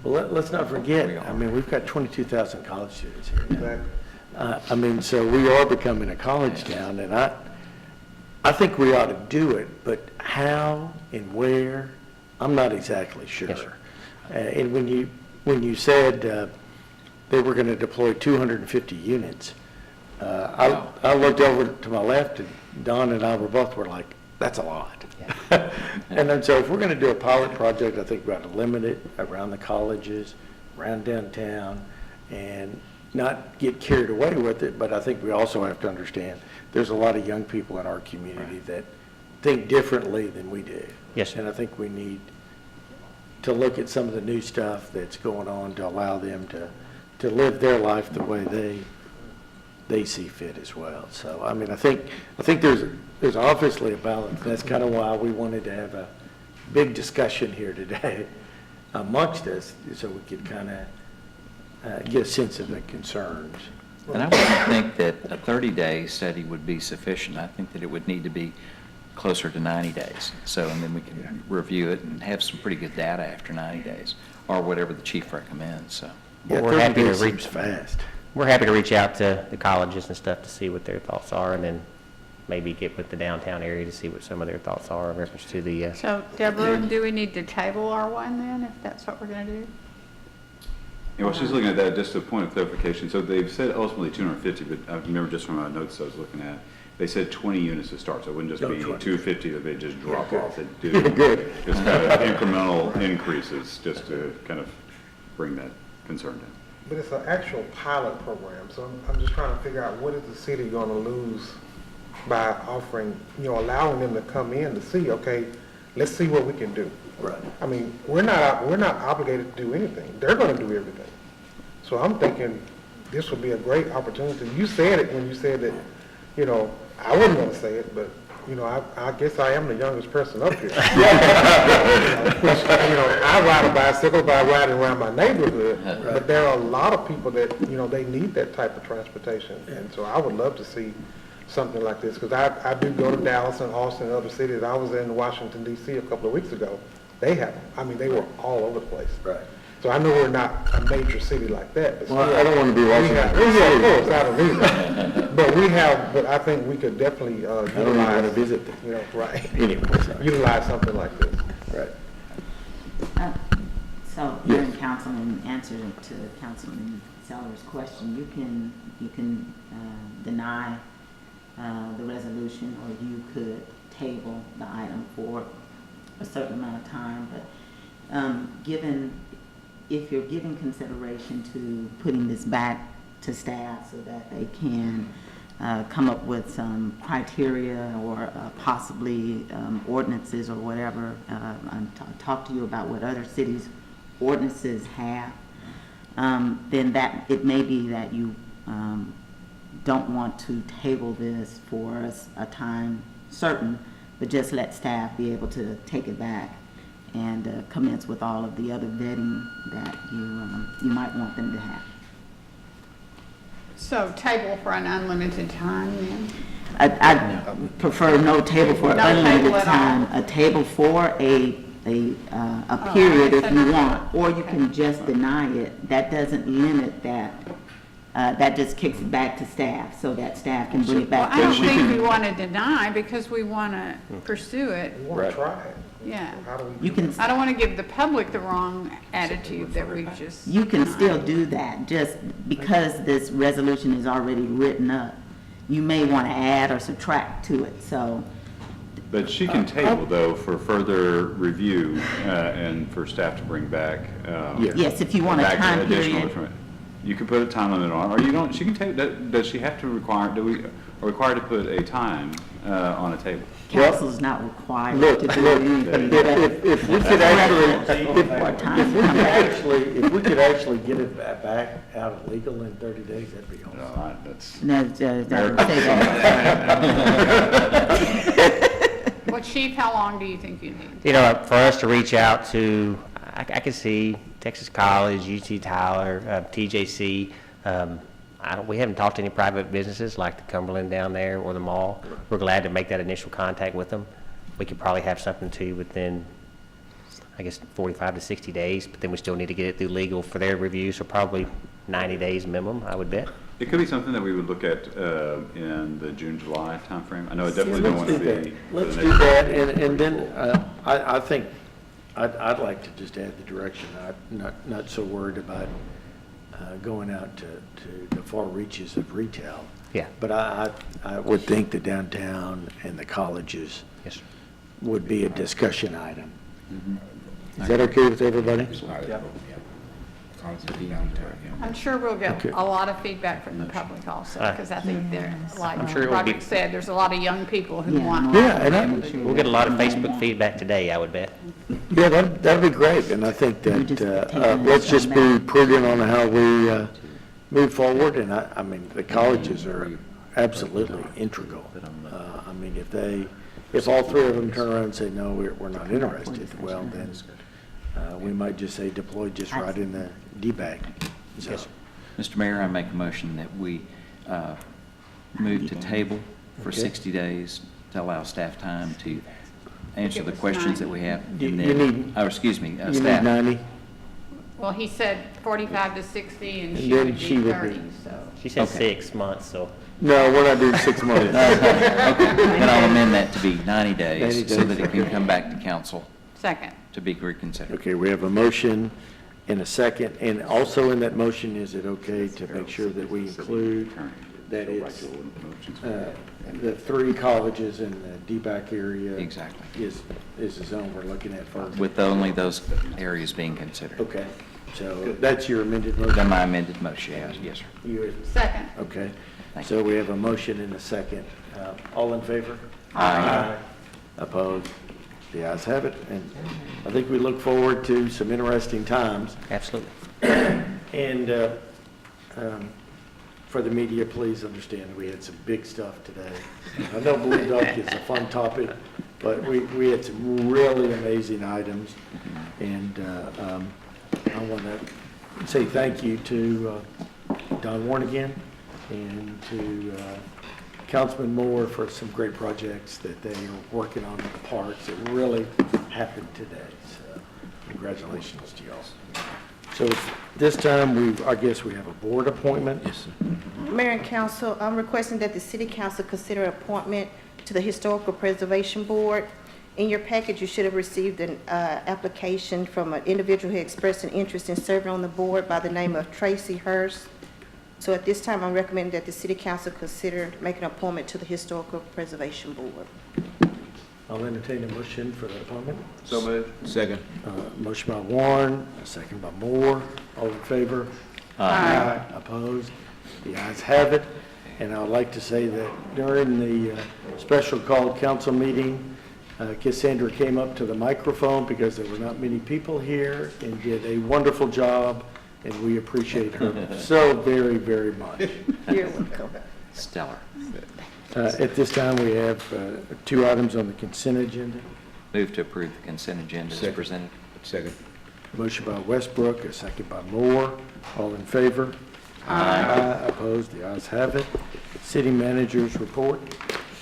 Well, let's not forget, I mean, we've got 22,000 college students here now. I mean, so we are becoming a college town, and I think we ought to do it, but how and where, I'm not exactly sure. Yes, sir. And when you said they were going to deploy 250 units, I looked over to my left, and Don and I were like, that's a lot. And then, so if we're going to do a pilot project, I think we ought to limit it around the colleges, around downtown, and not get carried away with it, but I think we also have to understand there's a lot of young people in our community that think differently than we do. Yes, sir. And I think we need to look at some of the new stuff that's going on to allow them to live their life the way they see fit as well. So, I mean, I think there's obviously a balance. That's kind of why we wanted to have a big discussion here today amongst us, so we could kind of get a sense of the concerns. And I wouldn't think that a 30-day study would be sufficient. I think that it would need to be closer to 90 days. So, and then we can review it and have some pretty good data after 90 days, or whatever the chief recommends, so. Yeah, We're 30 happy to days reach seems fast. We're happy to reach out to the colleges and stuff to see what their thoughts are, and then maybe get with the downtown area to see what some of their thoughts are in reference to the, So Deborah, do we need to table R1 then, if that's what we're going to do? Yeah, well, she's looking at that, just a point of clarification. So they've said ultimately 250, but I remember just from my notes I was looking at, they said 20 units to start, so it wouldn't just be 250 that they just drop off. They do Good. just kind of incremental increases, just to kind of bring that concern down. But it's an actual pilot program, so I'm just trying to figure out what is the city going to lose by offering, you know, allowing them to come in to see, okay, let's see what we can do. Right. I mean, we're not obligated to do anything. They're going to do everything. So I'm thinking this would be a great opportunity. You said it when you said that, you know, I wouldn't want to say it, but, you know, I guess I am the youngest person up here. You know, I ride a bicycle by riding around my neighborhood, but there are a lot of people that, you know, they need that type of transportation. And so I would love to see something like this, because I do go to Dallas and Austin and other cities. I was in Washington, D.C. a couple of weeks ago. They have them. I mean, they were all over the place. Right. So I know we're not a major city like that, but Well, still, I don't want to be we Washington, have- D.C. Of course, I don't either. But we have, but I think we could definitely I don't even want to utilize, visit them. you know, right, Anyway, sorry. utilize something like this. Right. So, during council, in answer to Councilman Seller's question, you can deny the resolution, or you could table the item for a certain amount of time, but if you're giving consideration to putting this back to staff so that they can come up with some criteria or possibly ordinances or whatever, talk to you about what other cities' ordinances have, then that, it may be that you don't want to table this for a time certain, but just let staff be able to take it back and commence with all of the other vetting that you might want them to have. So table for an unlimited time then? I prefer no table for No unlimited table at all? time. A table for a period if you want, or you can just deny it. That doesn't limit that. That just kicks it back to staff, so that staff can bring it Well, back I to don't think we want to deny because we want to pursue it. We want to try it. Yeah. So how do we You can, I don't want to give the public the wrong attitude that we've just. you can still do that, just because this resolution is already written up. You may want to add or subtract to it, so. But she can table, though, for further review and for staff to bring back. Yes, if you want a back time additional period. information. You can put a time limit on, or you don't, she can take, does she have to require, are we required to put a time on a table? Council's not required Look, to look, do anything. if we could actually get it back out of legal in 30 days, that'd be awesome. No, that's. No, don't say that. Well, Chief, how long do you think you need? You know, for us to reach out to, I can see Texas College, UT Tyler, TJC. We haven't talked to any private businesses like the Cumberland down there or the mall. We're glad to make that initial contact with them. We could probably have something to you within, I guess, 45 to 60 days, but then we still need to get it through legal for their review, so probably 90 days minimum, I would bet. It could be something that we would look at in the June, July timeframe. I know I definitely don't want to be. Let's do that, and then I think I'd like to just add the direction. I'm not so worried about going out to the far reaches of retail. Yeah. But I would think the downtown and the colleges would be a discussion item. Is that okay with everybody? Yeah. I'm sure we'll get Okay. a lot of feedback from the public also, because I think they're, like I'm sure it will be- Roderick said, there's a lot of young people who Yeah. want. Yeah, and We'll get a lot of Facebook feedback today, I would bet. yeah, that'd be great, and I think that, let's just be prudent on how we move forward, and I mean, the colleges are absolutely integral. I mean, if all three of them turn around and say, no, we're not interested, well, then we might just say deploy just right in the D-bag. So, Mr. Mayor, I make a motion that we move to table for Okay. 60 days to allow staff time to answer the questions that we have. You and then- need- oh, excuse me, you need staff. 90? Well, he said 45 to 60, and And she then would she be would 30, be- so. She said Okay. 6 months, so. No, we're not doing 6 months. Okay, then I'll amend that to be 90 days 90 so that days, it can okay. come back to council Second. to be reconsidered. Okay, we have a motion and a second, and also in that motion, is it okay to make sure that we include that it's the three colleges in the D-bag area? Exactly. Is the zone we're looking at first? With only those areas being considered. Okay, so that's your amended Then motion? my amended motion, yes, sir. You- Second. Okay, Thank so we have a motion and a second. All in favor? Aye. Opposed? The ayes have it, and I think we look forward to some interesting times. Absolutely. And for the media, please understand, we had some big stuff today. I know Blue Duck is a fun topic, but we had some really amazing items. And I want to say thank you to Don Warnigan and to Councilman Moore for some great projects that they are working on in the parks that really happened today. So congratulations to y'all. So this time, I guess we have a board appointment. Yes, sir. Mayor and council, I'm requesting that the city council consider appointment to the Historical Preservation Board. In your package, you should have received an application from an individual who expressed an interest in serving on the board by the name of Tracy Hurst. So at this time, I'm recommending that the city council consider making an appointment to the Historical Preservation Board. I'll entertain a motion for the appointment. So moved. Second. Motion by Warren, a second by Moore. All in favor? Aye. Opposed? The ayes have it. And I would like to say that during the special called council meeting, Cassandra came up to the microphone because there were not many people here and did a wonderful job, and we appreciate her so very, very much. You're welcome. Stellar. At this time, we have 2 items on the consent agenda. Move to approve the consent agenda as Second. presented. Second. Motion by Westbrook, a second by Moore. All in favor? Aye. Opposed? The ayes have it. City managers report.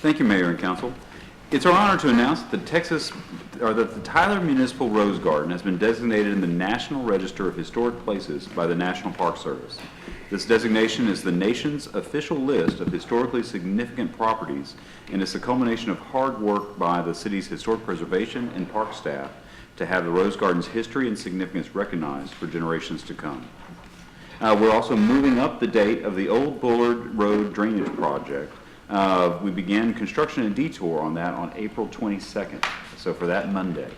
Thank you, Mayor and Council. It's our honor to announce that the Tyler Municipal Rose Garden has been designated in the National Register of Historic Places by the National Park Service. This designation is the nation's official list of historically significant properties, and it's a culmination of hard work by the city's historic preservation and park staff to have the Rose Garden's history and significance recognized for generations to come. We're also moving up the date of the Old Bullard Road Drainage Project. We began construction and detour on that on April 22nd, so for that Monday.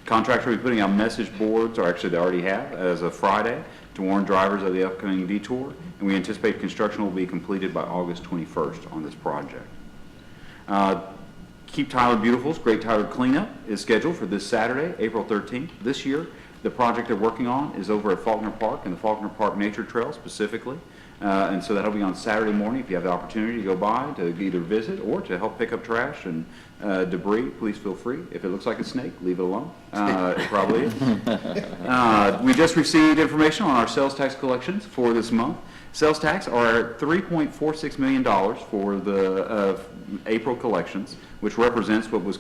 Contractor will be putting out message boards, or actually they already have, as of Friday, to warn drivers of the upcoming detour, and we anticipate construction will be completed by August 21st on this project. Keep Tyler Beautiful's Great Tyler Cleanup is scheduled for this Saturday, April 13th. This year, the project they're working on is over at Faulkner Park and the Faulkner Park Nature Trail specifically. And so that'll be on Saturday morning. If you have the opportunity to go by to either visit or to help pick up trash and debris, please feel free. If it looks like a snake, leave it alone. It probably is. We just received information on our sales tax collections for this month. Sales tax are $3.46 million for the April collections, which represents what was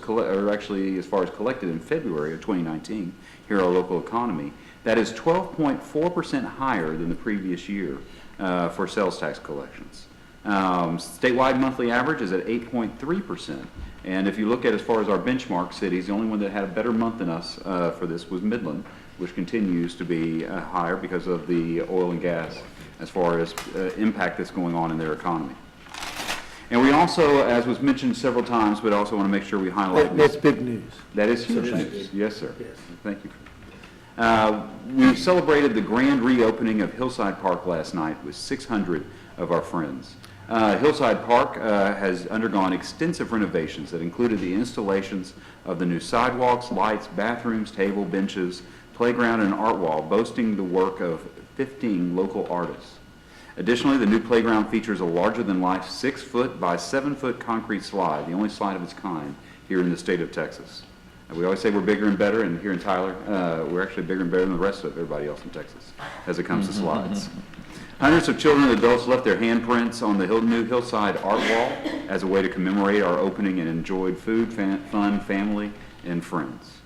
actually as far as collected in February of 2019 here in our local economy. That is 12.4% higher than the previous year for sales tax collections. Statewide monthly average is at 8.3%. And if you look at as far as our benchmark cities, the only one that had a better month than us for this was Midland, which continues to be higher because of the oil and gas as far as impact that's going on in their economy. And we also, as was mentioned several times, but also want to make sure we highlight. That's big news. That is huge So thank news. you. Yes, sir. Yes. Thank you. We celebrated the grand reopening of Hillside Park last night with 600 of our friends. Hillside Park has undergone extensive renovations that included the installations of the new sidewalks, lights, bathrooms, table, benches, playground, and art wall, boasting the work of 15 local artists. Additionally, the new playground features a larger-than-life 6-foot by 7-foot concrete slide, the only slide of its kind here in the state of Texas. We always say we're bigger and better, and here in Tyler, we're actually bigger and better than the rest of everybody else in Texas as it comes to slides. Hundreds of children and adults left their handprints on the new Hillside art wall as a way to commemorate our opening and enjoyed food, fun, family, and friends.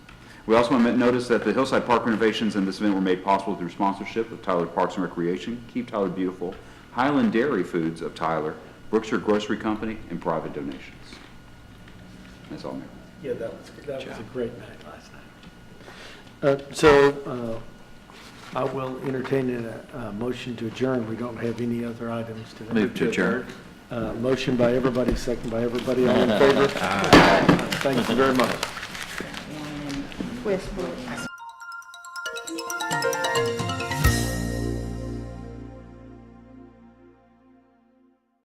We also want to notice that the Hillside Park renovations in this event were made possible through sponsorship of Tyler Parks and Recreation, Keep Tyler Beautiful, Highland Dairy Foods of Tyler, Brookshire Grocery Company, and private donations. That's all, Mayor. Yeah, that was a great night last night. I will entertain a motion to adjourn. We don't have any other items today. Move to adjourn. Motion by everybody, second by everybody. All in favor? Thank you very much. Westbrook.